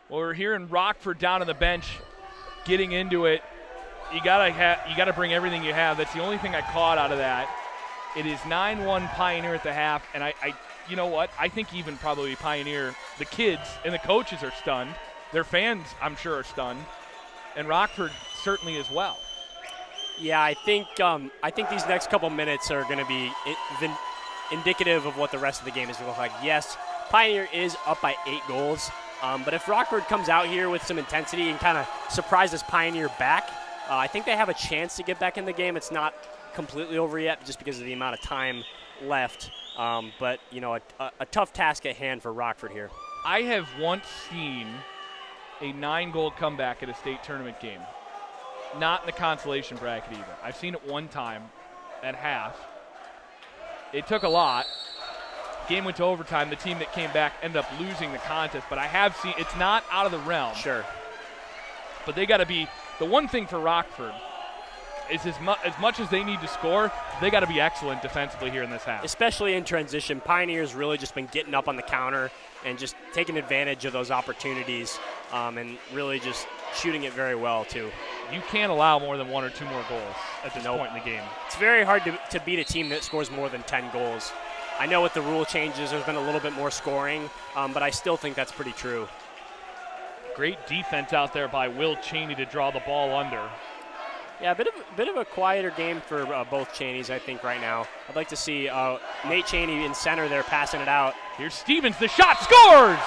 Well, we're hearing Rockford down on the bench, getting into it. You gotta bring everything you have. That's the only thing I caught out of that. It is 9-1 Pioneer at the half, and I you know what? I think even probably Pioneer, the kids and the coaches are stunned. Their fans, I'm sure, are stunned, and Rockford certainly as well. Yeah, I think these next couple minutes are going to be indicative of what the rest of the game is going to look like. Yes, Pioneer is up by 8 goals, but if Rockford comes out here with some intensity and kind of surprises Pioneer back, I think they have a chance to get back in the game. It's not completely over yet just because of the amount of time left, but you know, a tough task at hand for Rockford here. I have once seen a 9-goal comeback at a state tournament game. Not in the consolation bracket either. I've seen it one time at half. It took a lot. Game went to overtime. The team that came back ended up losing the contest, but I have seen, it's not out of the realm. Sure. But they got to be, the one thing for Rockford is as much as they need to score, they got to be excellent defensively here in this half. Especially in transition. Pioneer's really just been getting up on the counter and just taking advantage of those opportunities and really just shooting it very well, too. You can't allow more than 1 or 2 more goals at this point in the game. It's very hard to beat a team that scores more than 10 goals. I know with the rule changes, there's been a little bit more scoring, but I still think that's pretty true. Great defense out there by Will Cheney to draw the ball under. Yeah, a bit of a quieter game for both Cheneys, I think, right now. I'd like to see Nate Cheney in center there passing it out. Here's Stevens, the shot, scores!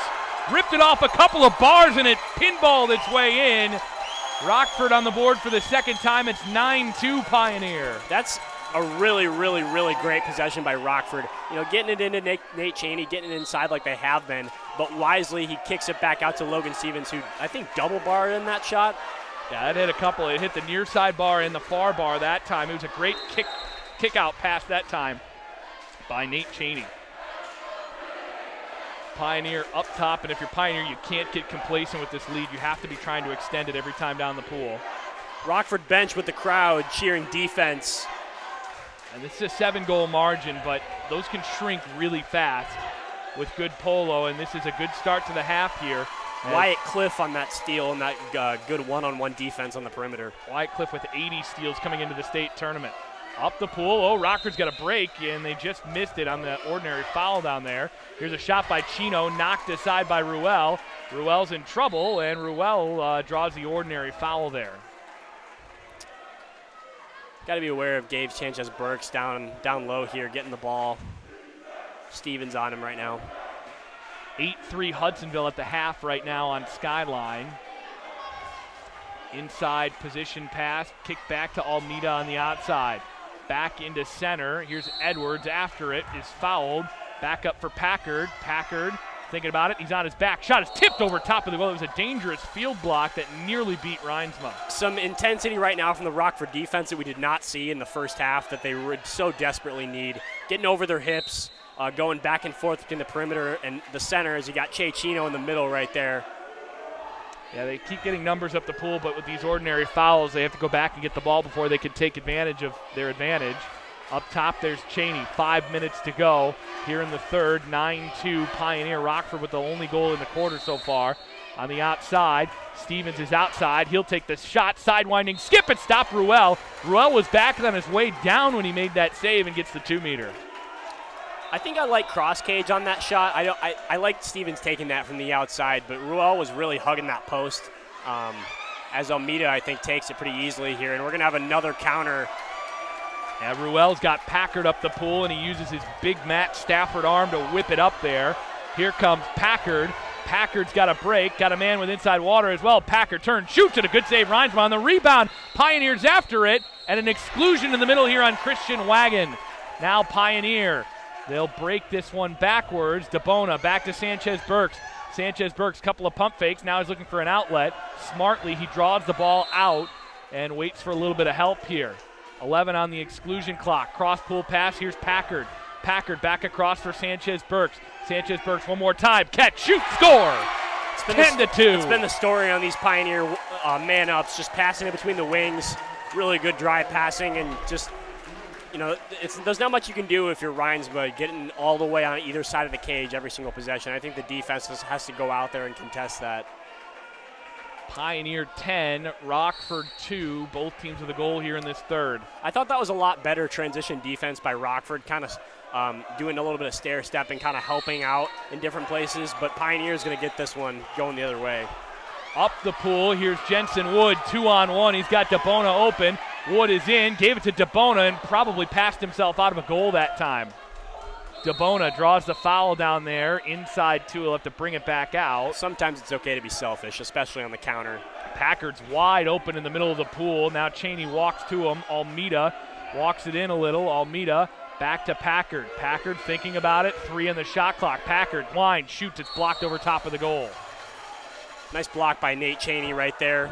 Ripped it off a couple of bars and it pinballed its way in. Rockford on the board for the second time. It's 9-2 Pioneer. That's a really, really, really great possession by Rockford. You know, getting it into Nate Cheney, getting it inside like they have been, but wisely he kicks it back out to Logan Stevens, who I think double barred in that shot. Yeah, it hit a couple. It hit the near side bar and the far bar that time. It was a great kick out pass that time by Nate Cheney. Pioneer up top, and if you're Pioneer, you can't get complacent with this lead. You have to be trying to extend it every time down the pool. Rockford bench with the crowd cheering defense. And this is a 7-goal margin, but those can shrink really fast with good polo, and this is a good start to the half here. Wyatt Cliff on that steal and that good one-on-one defense on the perimeter. Wyatt Cliff with 80 steals coming into the state tournament. Up the pool. Oh, Rockford's got a break, and they just missed it on the ordinary foul down there. Here's a shot by Chino, knocked aside by Ruel. Ruel's in trouble, and Ruel draws the ordinary foul there. Got to be aware of Gabe Sanchez-Burks down low here, getting the ball. Stevens on him right now. 8-3 Hudsonville at the half right now on Skyline. Inside position pass, kick back to Almeida on the outside. Back into center. Here's Edwards after it, is fouled. Back up for Packard. Packard thinking about it. He's on his back. Shot is tipped over top of the goal. It was a dangerous field block that nearly beat Reinsma. Some intensity right now from the Rockford defense that we did not see in the first half that they would so desperately need. Getting over their hips, going back and forth between the perimeter and the center as you got Che Chino in the middle right there. Yeah, they keep getting numbers up the pool, but with these ordinary fouls, they have to go back and get the ball before they can take advantage of their advantage. Up top, there's Cheney. 5 minutes to go here in the third. 9-2 Pioneer. Rockford with the only goal in the quarter so far. On the outside, Stevens is outside. He'll take the shot, sidewinding, skip and stop Ruel. Ruel was back on his way down when he made that save and gets the 2-meter. I think I like cross cage on that shot. I like Stevens taking that from the outside, but Ruel was really hugging that post. As Almeida, I think, takes it pretty easily here, and we're going to have another counter. Yeah, Ruel's got Packard up the pool, and he uses his big Matt Stafford arm to whip it up there. Here comes Packard. Packard's got a break, got a man with inside water as well. Packard turns, shoots it, a good save. Reinsma on the rebound. Pioneers after it, and an exclusion in the middle here on Christian Wagon. Now Pioneer. They'll break this one backwards. DeBona back to Sanchez-Burks. Sanchez-Burks, couple of pump fakes. Now he's looking for an outlet. Smartly, he draws the ball out and waits for a little bit of help here. 11 on the exclusion clock. Cross-pool pass. Here's Packard. Packard back across for Sanchez-Burks. Sanchez-Burks one more time. Catch, shoot, score! 10-2. It's been the story on these Pioneer man-ups, just passing it between the wings. Really good drive passing and just, you know, there's not much you can do if you're Reinsma getting all the way on either side of the cage every single possession. I think the defense has to go out there and contest that. Pioneer 10, Rockford 2, both teams with a goal here in this third. I thought that was a lot better transition defense by Rockford, kind of doing a little bit of stair step and kind of helping out in different places, but Pioneer's going to get this one going the other way. Up the pool, here's Jensen Wood, 2-on-1. He's got DeBona open. Wood is in, gave it to DeBona and probably passed himself out of a goal that time. DeBona draws the foul down there, inside two, he'll have to bring it back out. Sometimes it's okay to be selfish, especially on the counter. Packard's wide open in the middle of the pool. Now Cheney walks to him. Almeida walks it in a little. Almeida back to Packard. Packard thinking about it. 3 on the shot clock. Packard winds, shoots. It's blocked over top of the goal. Nice block by Nate Cheney right there.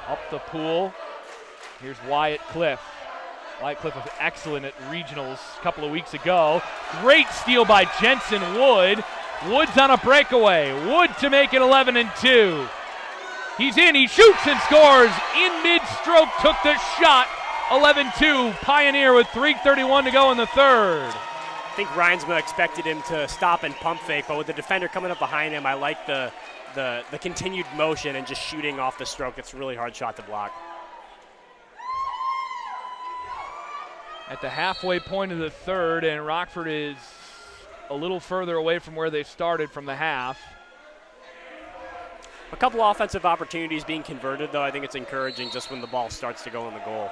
Up the pool. Here's Wyatt Cliff. Wyatt Cliff was excellent at regionals a couple of weeks ago. Great steal by Jensen Wood. Wood's on a breakaway. Wood to make it 11-2. He's in, he shoots and scores. In mid-stroke, took the shot. 11-2, Pioneer with 3:31 to go in the third. I think Reinsma expected him to stop and pump fake, but with the defender coming up behind him, I like the continued motion and just shooting off the stroke. It's a really hard shot to block. At the halfway point of the third, and Rockford is a little further away from where they started from the half. A couple offensive opportunities being converted, though. I think it's encouraging just when the ball starts to go in the goal.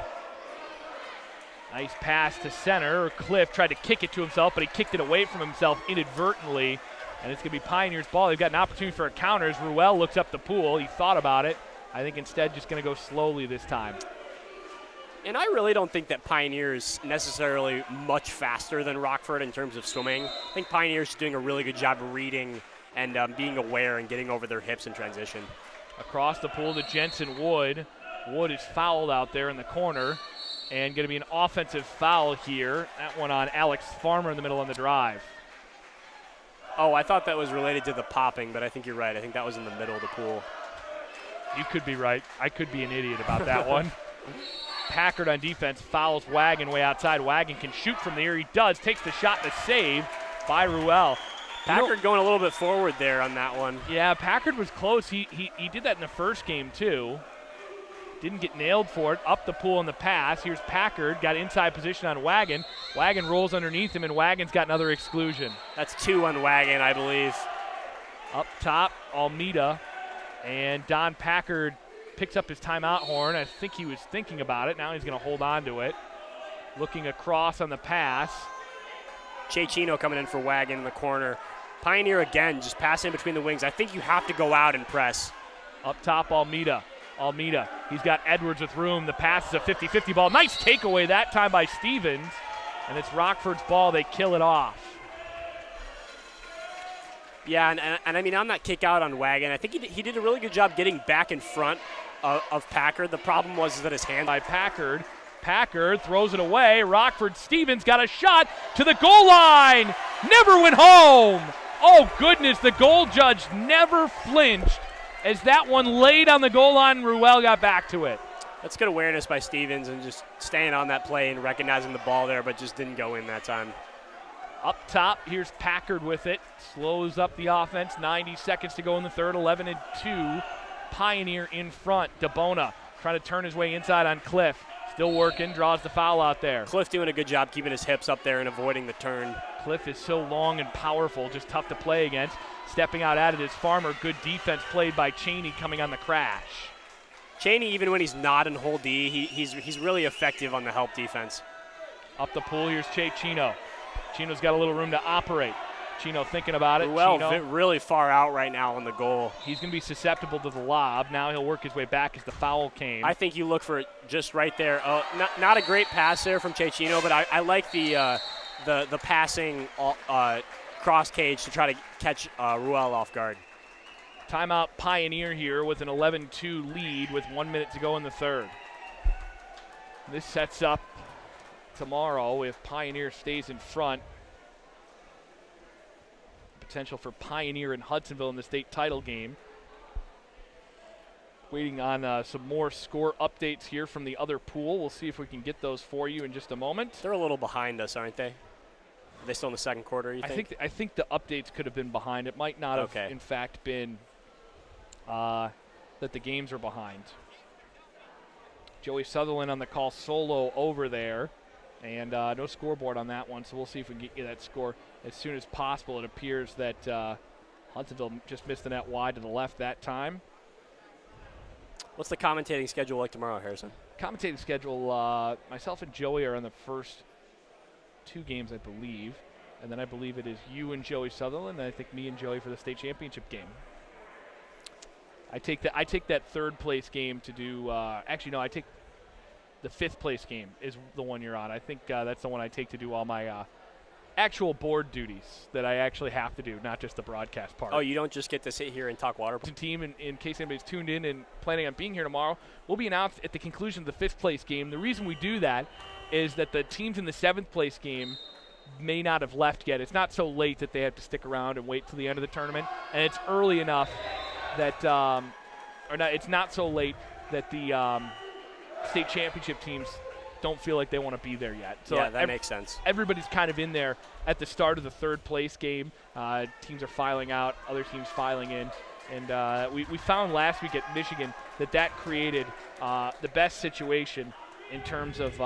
Nice pass to center. Cliff tried to kick it to himself, but he kicked it away from himself inadvertently, and it's going to be Pioneer's ball. They've got an opportunity for a counter as Ruel looks up the pool. He thought about it. I think instead just going to go slowly this time. And I really don't think that Pioneer is necessarily much faster than Rockford in terms of swimming. I think Pioneer's doing a really good job of reading and being aware and getting over their hips in transition. Across the pool to Jensen Wood. Wood is fouled out there in the corner, and going to be an offensive foul here. That one on Alex Farmer in the middle on the drive. Oh, I thought that was related to the popping, but I think you're right. I think that was in the middle of the pool. You could be right. I could be an idiot about that one. Packard on defense fouls Wagon way outside. Wagon can shoot from there. He does. Takes the shot, the save by Ruel. Packard going a little bit forward there on that one. Yeah, Packard was close. He did that in the first game too. Didn't get nailed for it. Up the pool on the pass. Here's Packard. Got inside position on Wagon. Wagon rolls underneath him, and Wagon's got another exclusion. That's 2 on Wagon, I believe. Up top, Almeida. And Don Packard picks up his timeout horn. I think he was thinking about it. Now he's going to hold on to it. Looking across on the pass. Chechino coming in for Wagon in the corner. Pioneer again, just passing between the wings. I think you have to go out and press. Up top, Almeida. Almeida, he's got Edwards with room. The pass is a 50-50 ball. Nice takeaway that time by Stevens. And it's Rockford's ball. They kill it off. Yeah, and I mean, on that kick out on Wagon, I think he did a really good job getting back in front of Packard. The problem was that his hand by Packard. Packard throws it away. Rockford Stevens got a shot to the goal line. Never went home. Oh, goodness, the goal judge never flinched as that one laid on the goal line. Ruel got back to it. That's good awareness by Stevens and just staying on that play and recognizing the ball there, but just didn't go in that time. Up top, here's Packard with it. Slows up the offense. 90 seconds to go in the third. 11-2. Pioneer in front. DeBona trying to turn his way inside on Cliff. Still working, draws the foul out there. Cliff doing a good job keeping his hips up there and avoiding the turn. Cliff is so long and powerful, just tough to play against. Stepping out at it is Farmer. Good defense played by Cheney coming on the crash. Cheney, even when he's not in hole D, he's really effective on the help defense. Up the pool, here's Chino. Chino's got a little room to operate. Chino thinking about it. Well, Chino, really far out right now on the goal. He's going to be susceptible to the lob. Now he'll work his way back as the foul came. I think you look for it just right there. Not a great pass there from Chino, but I like the passing cross cage to try to catch Ruel off guard. Timeout Pioneer here with an 11-2 lead with 1 minute to go in the third. This sets up tomorrow if Pioneer stays in front. Potential for Pioneer and Hudsonville in the state title game. Waiting on some more score updates here from the other pool. We'll see if we can get those for you in just a moment. They're a little behind us, aren't they? Are they still in the second quarter, you think? I think the updates could have been behind. It might not have, in fact, been that the games are behind. Joey Sutherland on the call solo over there, and no scoreboard on that one, so we'll see if we can get you that score as soon as possible. It appears that Hudsonville just missed the net wide to the left that time. What's the commentating schedule like tomorrow, Harrison? Commentating schedule, myself and Joey are on the first 2 games, I believe, and then I believe it is you and Joey Sutherland, and I think me and Joey for the state championship game. I take that third place game to do. Actually, no, I take the 5th place game is the one you're on. I think that's the one I take to do all my actual board duties that I actually have to do, not just the broadcast part. Oh, you don't just get to sit here and talk water polo? Team, in case anybody's tuned in and planning on being here tomorrow, will be announced at the conclusion of the 5th place game. The reason we do that is that the teams in the 7th place game may not have left yet. It's not so late that they have to stick around and wait till the end of the tournament, and it's early enough that, it's not so late that the state championship teams don't feel like they want to be there yet. So yeah, that makes sense. Everybody's kind of in there at the start of the 3rd place game. Teams are filing out, other teams filing in. And we found last week at Michigan that created the best situation in terms of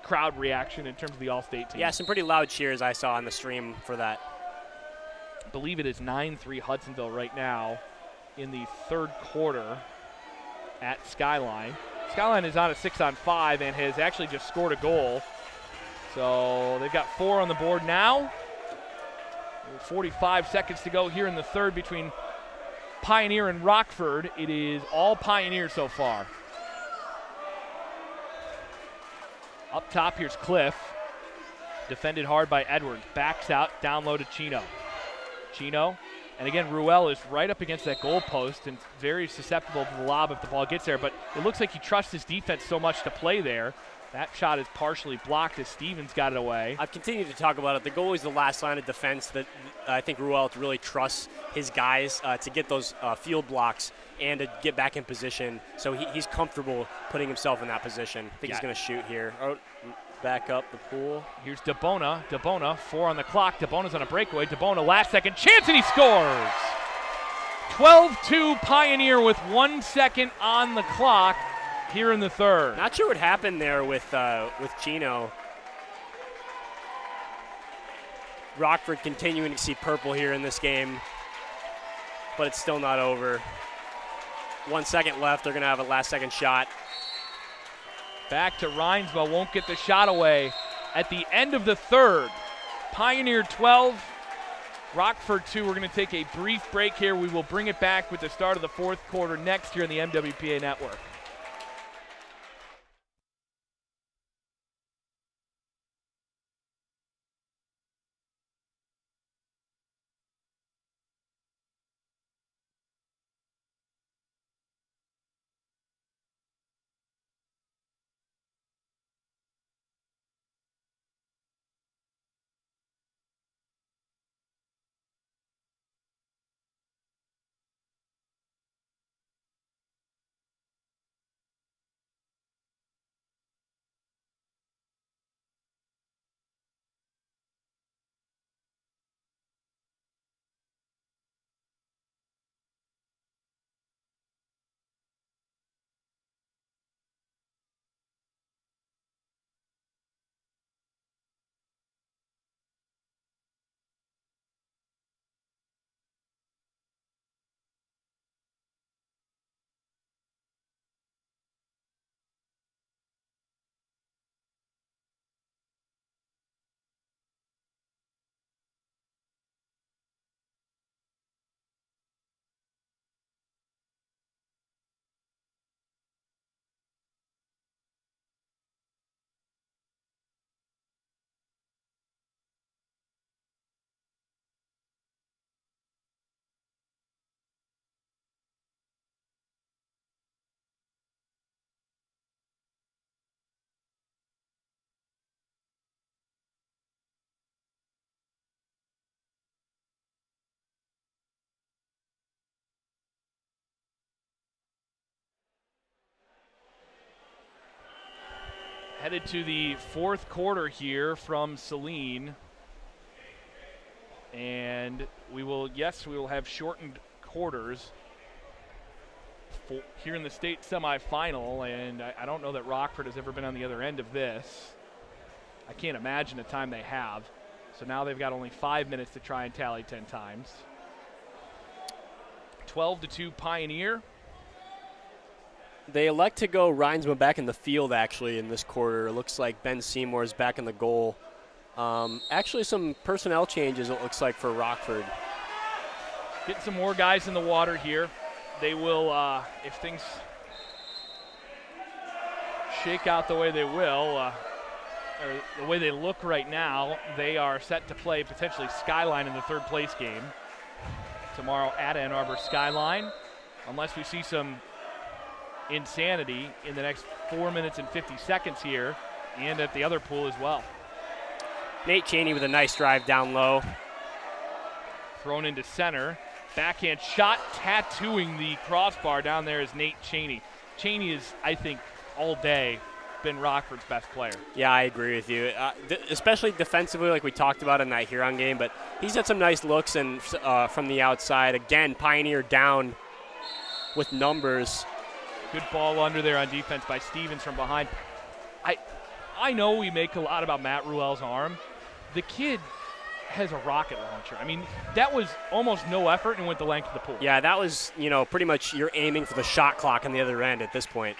crowd reaction, in terms of the all-state team. Yeah, some pretty loud cheers I saw on the stream for that. I believe it is 9-3 Hudsonville right now in the 3rd quarter at Skyline. Skyline is on a 6-on-5 and has actually just scored a goal. So they've got 4 on the board now. 45 seconds to go here in the 3rd between Pioneer and Rockford. It is all Pioneer so far. Up top, here's Cliff. Defended hard by Edwards. Backs out, down low to Chino. Chino, and again, Ruel is right up against that goal post and very susceptible to the lob if the ball gets there, but it looks like he trusts his defense so much to play there. That shot is partially blocked as Stevens got it away. I've continued to talk about it. The goalie is the last line of defense that I think Ruel really trusts his guys to get those field blocks and to get back in position. So he's comfortable putting himself in that position. I think he's going to shoot here. Oh, back up the pool. Here's DeBona. DeBona, 4 on the clock. DeBona's on a breakaway. DeBona, last second chance, and he scores! 12-2 Pioneer with 1 second on the clock here in the 3rd. Not sure what happened there with Chino. Rockford continuing to see purple here in this game, but it's still not over. 1 second left. They're going to have a last-second shot. Back to Reinswell, won't get the shot away at the end of the 3rd. Pioneer 12, Rockford 2. We're going to take a brief break here. We will bring it back with the start of the 4th quarter next year on the MWPA Network. Headed to the 4th quarter here from Saline. And we will have shortened quarters here in the state semifinal, and I don't know that Rockford has ever been on the other end of this. I can't imagine a time they have. So now they've got only 5 minutes to try and tally 10 times. 12-2 Pioneer. They elect to go Reinsma back in the field, actually, in this quarter. It looks like Ben Seymour is back in the goal. Actually, some personnel changes, it looks like, for Rockford. Getting some more guys in the water here. They will, if things shake out the way they will, or the way they look right now, they are set to play potentially Skyline in the third place game tomorrow at Ann Arbor Skyline, unless we see some insanity in the next 4 minutes and 50 seconds here, and at the other pool as well. Nate Cheney with a nice drive down low. Thrown into center. Backhand shot tattooing the crossbar down there is Nate Cheney. Cheney is, I think, all day been Rockford's best player. Yeah, I agree with you, especially defensively like we talked about in that Huron game, but he's had some nice looks and from the outside. Again, Pioneer down with numbers. Good ball under there on defense by Stevens from behind. I know we make a lot about Matt Ruel's arm. The kid has a rocket launcher. I mean, that was almost no effort and went the length of the pool. Yeah, that was, pretty much you're aiming for the shot clock on the other end at this point.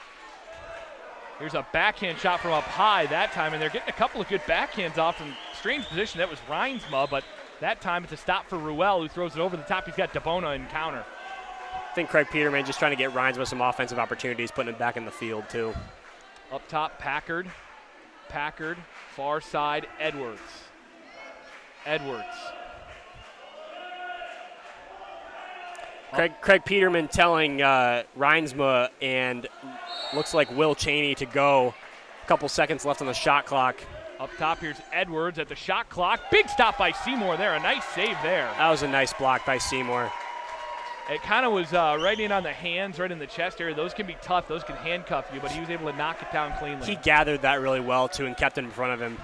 Here's a backhand shot from up high that time, and they're getting a couple of good backhands off from strange position. That was Reinsma, but that time it's a stop for Ruel, who throws it over the top. He's got DeBona in counter. I think Craig Peterman just trying to get Reinsma some offensive opportunities, putting it back in the field too. Up top, Packard, far side, Edwards. Craig Peterman telling Reinsma and looks like Will Cheney to go. A couple seconds left on the shot clock. Up top, here's Edwards at the shot clock. Big stop by Seymour there. A nice save there. That was a nice block by Seymour. It kind of was right in on the hands, right in the chest area. Those can be tough. Those can handcuff you, but he was able to knock it down cleanly. He gathered that really well, too, and kept it in front of him.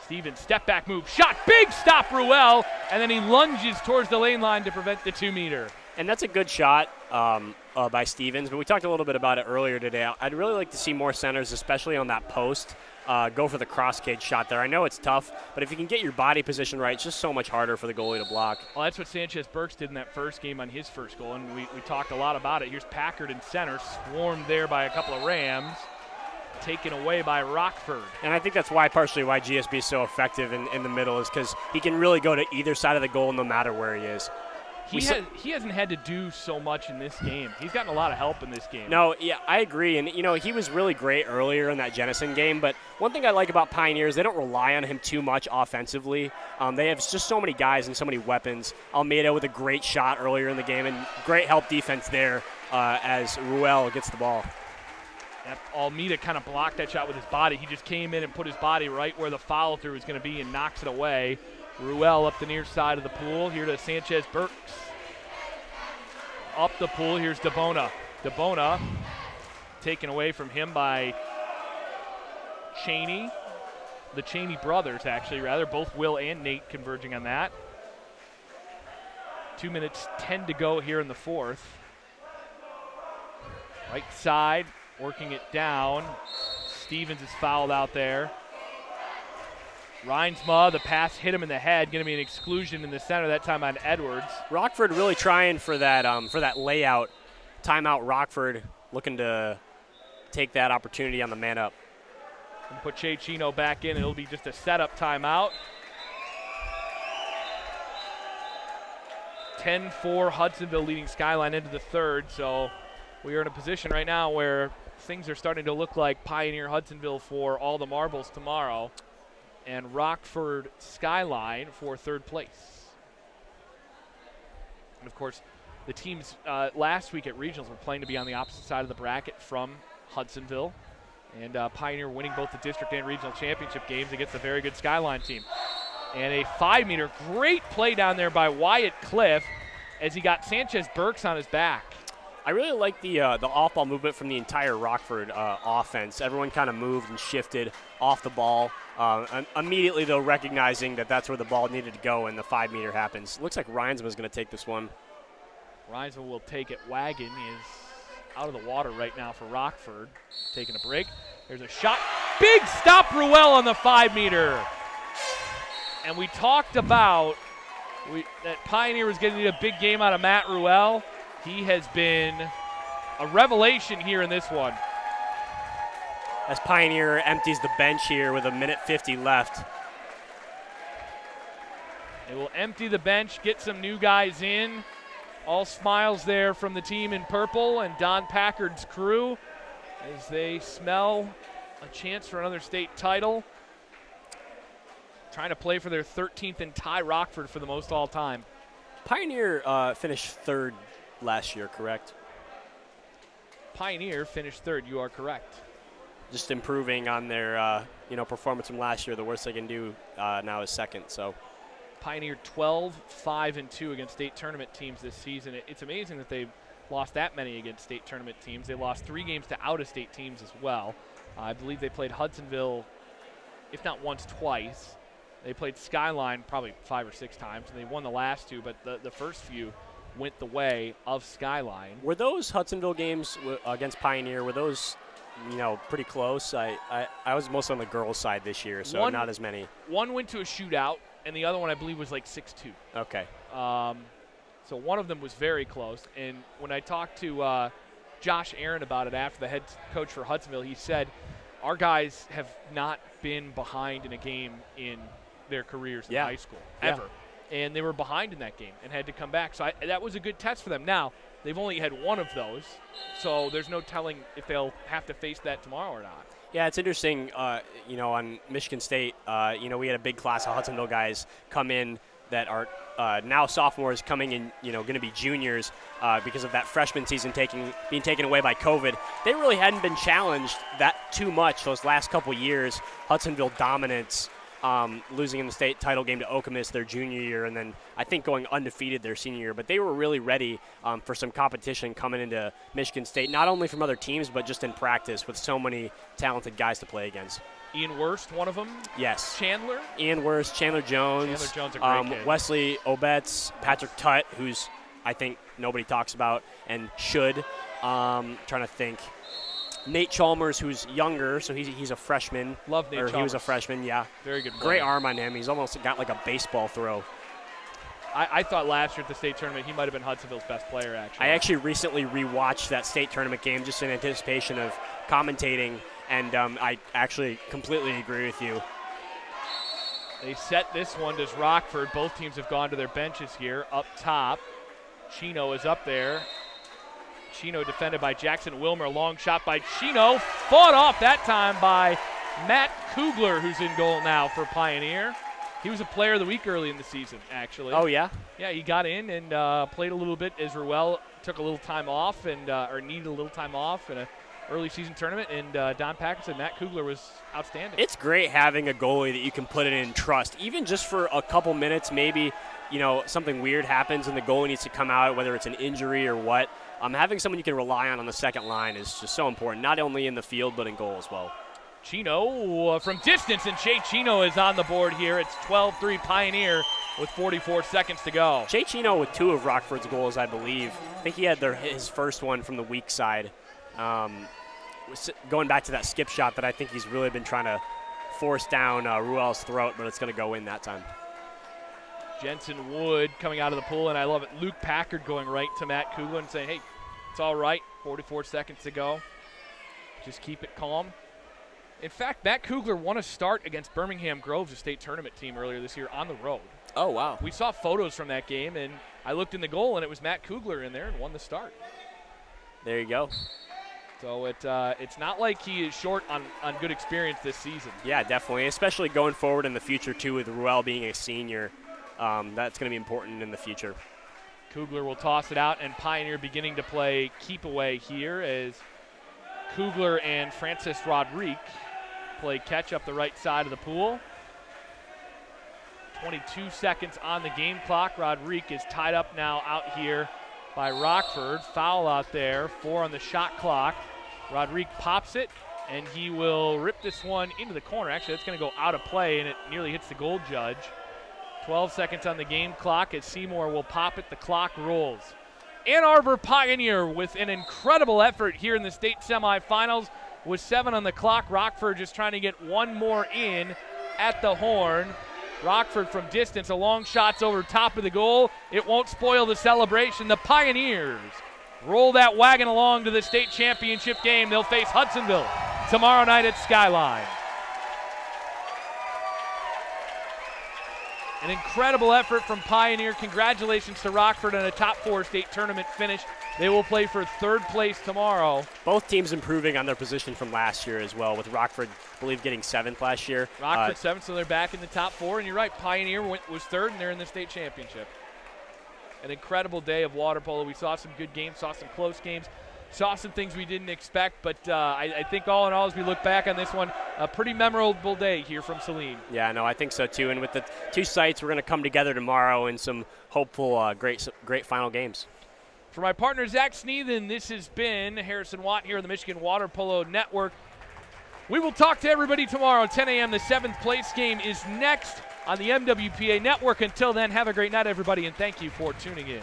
Stevens, step back move, shot, big stop, Ruel, and then he lunges towards the lane line to prevent the 2-meter. And that's a good shot by Stevens, but we talked a little bit about it earlier today. I'd really like to see more centers, especially on that post, go for the cross-cage shot there. I know it's tough, but if you can get your body position right, it's just so much harder for the goalie to block. Well, that's what Sanchez Burks did in that first game on his first goal, and we talked a lot about it. Here's Packard in center, swarmed there by a couple of Rams, taken away by Rockford. And I think that's partially why GSB is so effective in the middle, is because he can really go to either side of the goal no matter where he is. He hasn't had to do so much in this game. He's gotten a lot of help in this game. No, yeah, I agree. And, he was really great earlier in that Jenison game. But one thing I like about Pioneers, they don't rely on him too much offensively. They have just so many guys and so many weapons. Almeida with a great shot earlier in the game and great help defense there as Ruel gets the ball. Yep, Almeida kind of blocked that shot with his body. He just came in and put his body right where the follow through was going to be and knocks it away. Ruel up the near side of the pool. Here to Sanchez Burks. Up the pool, here's DeBona. DeBona taken away from him by Cheney. The Cheney brothers, actually, rather. Both Will and Nate converging on that. 2 minutes, 10 to go here in the fourth. Right side, working it down. Stevens is fouled out there. Reinsma, the pass hit him in the head. Going to be an exclusion in the center, that time on Edwards. Rockford really trying for that layout. Timeout, Rockford looking to take that opportunity on the man up. And put Che Chino back in. It'll be just a setup timeout. 10-4 Hudsonville leading Skyline into the third. So we are in a position right now where things are starting to look like Pioneer Hudsonville for all the marbles tomorrow, and Rockford Skyline for third place. And of course, the teams last week at regionals were playing to be on the opposite side of the bracket from Hudsonville, and Pioneer winning both the district and regional championship games against a very good Skyline team. And a 5-meter, great play down there by Wyatt Cliff as he got Sanchez Burks on his back. I really like the off-ball movement from the entire Rockford offense. Everyone kind of moved and shifted off the ball. Immediately, though, recognizing that that's where the ball needed to go, and the 5-meter happens. Looks like Reinsma is going to take this one. Reinsma will take it. Wagon is out of the water right now for Rockford. Taking a break. There's a shot. Big stop, Ruel on the 5-meter. And we talked about that Pioneer was going to need a big game out of Matt Ruel. He has been a revelation here in this one. As Pioneer empties the bench here with 1:50 left. They will empty the bench, get some new guys in. All smiles there from the team in purple and Don Packard's crew as they smell a chance for another state title. Trying to play for their 13th and tie Rockford for the most all time. Pioneer finished third last year, correct? Pioneer finished third, you are correct. Just improving on their performance from last year. The worst they can do now is second. So Pioneer 12-5-2 against state tournament teams this season. It's amazing that they've lost that many against state tournament teams. They lost 3 games to out-of-state teams as well. I believe they played Hudsonville, if not once, twice. They played Skyline probably 5 or 6 times, and they won the last 2, but the first few went the way of Skyline. Were those Hudsonville games against Pioneer, were those pretty close? I was mostly on the girls' side this year, so not as many. One went to a shootout, and the other one I believe was like 6-2. Okay. So one of them was very close, and when I talked to Josh Aaron about it after, the head coach for Hudsonville, he said, our guys have not been behind in a game in their careers in high school, ever. And they were behind in that game and had to come back. So that was a good test for them. Now, they've only had one of those, so there's no telling if they'll have to face that tomorrow or not. Yeah, it's interesting, on Michigan State, we had a big class of Hudsonville guys come in that are now sophomores coming in, going to be juniors because of that freshman season being taken away by COVID. They really hadn't been challenged that too much those last couple years. Hudsonville dominance, losing in the state title game to Okemos their junior year, and then I think going undefeated their senior year. But they were really ready for some competition coming into Michigan State, not only from other teams, but just in practice with so many talented guys to play against. Ian Wurst, one of them? Yes. Chandler? Ian Wurst, Chandler Jones. Chandler Jones, a great kid. Wesley Obetz, Patrick Tutt, who's I think nobody talks about and should. Trying to think. Nate Chalmers, who's younger, so he's a freshman. Love Nate Chalmers. He was a freshman, yeah. Very good player. Great arm on him. He's almost got like a baseball throw. I thought last year at the state tournament he might have been Hudsonville's best player, actually. I actually recently rewatched that state tournament game just in anticipation of commentating, and I actually completely agree with you. They set this one to Rockford. Both teams have gone to their benches here. Up top, Chino is up there. Chino defended by Jackson Wilmer. Long shot by Chino. Fought off that time by Matt Kugler, who's in goal now for Pioneer. He was a player of the week early in the season, actually. Oh, yeah? Yeah, he got in and played a little bit as Ruel took a little time off or needed a little time off in an early season tournament. And Don Packard said Matt Kugler was outstanding. It's great having a goalie that you can put it in trust, even just for a couple minutes. Maybe, something weird happens and the goalie needs to come out, whether it's an injury or what. Having someone you can rely on the second line is just so important, not only in the field but in goal as well. Chino from distance, and Shea Chino is on the board here. It's 12-3 Pioneer with 44 seconds to go. Shea Chino with 2 of Rockford's goals, I believe. I think he had his first one from the weak side. Going back to that skip shot that I think he's really been trying to force down Ruel's throat, but it's going to go in that time. Jensen Wood coming out of the pool, and I love it. Luke Packard going right to Matt Kugler and saying, hey, it's all right, 44 seconds to go. Just keep it calm. In fact, Matt Kugler won a start against Birmingham Groves, a state tournament team, earlier this year on the road. Oh, wow. We saw photos from that game, and I looked in the goal, and it was Matt Kugler in there and won the start. There you go. So it's not like he is short on good experience this season. Yeah, definitely, especially going forward in the future, too, with Ruel being a senior. That's going to be important in the future. Kugler will toss it out, and Pioneer beginning to play keep away here as Kugler and Francis Rodrigue play catch up the right side of the pool. 22 seconds on the game clock. Rodrigue is tied up now out here by Rockford. Foul out there, 4 on the shot clock. Rodrigue pops it, and he will rip this one into the corner. Actually, that's going to go out of play, and it nearly hits the goal judge. 12 seconds on the game clock as Seymour will pop it. The clock rolls. Ann Arbor Pioneer with an incredible effort here in the state semifinals with 7 on the clock. Rockford just trying to get one more in at the horn. Rockford from distance, a long shot's over top of the goal. It won't spoil the celebration. The Pioneers roll that wagon along to the state championship game. They'll face Hudsonville tomorrow night at Skyline. An incredible effort from Pioneer. Congratulations to Rockford on a top 4 state tournament finish. They will play for 3rd place tomorrow. Both teams improving on their position from last year as well, with Rockford, I believe, getting 7th last year. Rockford 7th, so they're back in the top 4. And you're right, Pioneer was 3rd, and they're in the state championship. An incredible day of water polo. We saw some good games, saw some close games, saw some things we didn't expect. But I think all in all, as we look back on this one, a pretty memorable day here from Saline. Yeah, no, I think so too. And with the 2 sites, we're going to come together tomorrow in some hopeful great final games. For my partner, Zach Sneathen, this has been Harrison Watt here on the Michigan Water Polo Network. We will talk to everybody tomorrow at 10 a.m. The 7th place game is next on the MWPA Network. Until then, have a great night, everybody, and thank you for tuning in.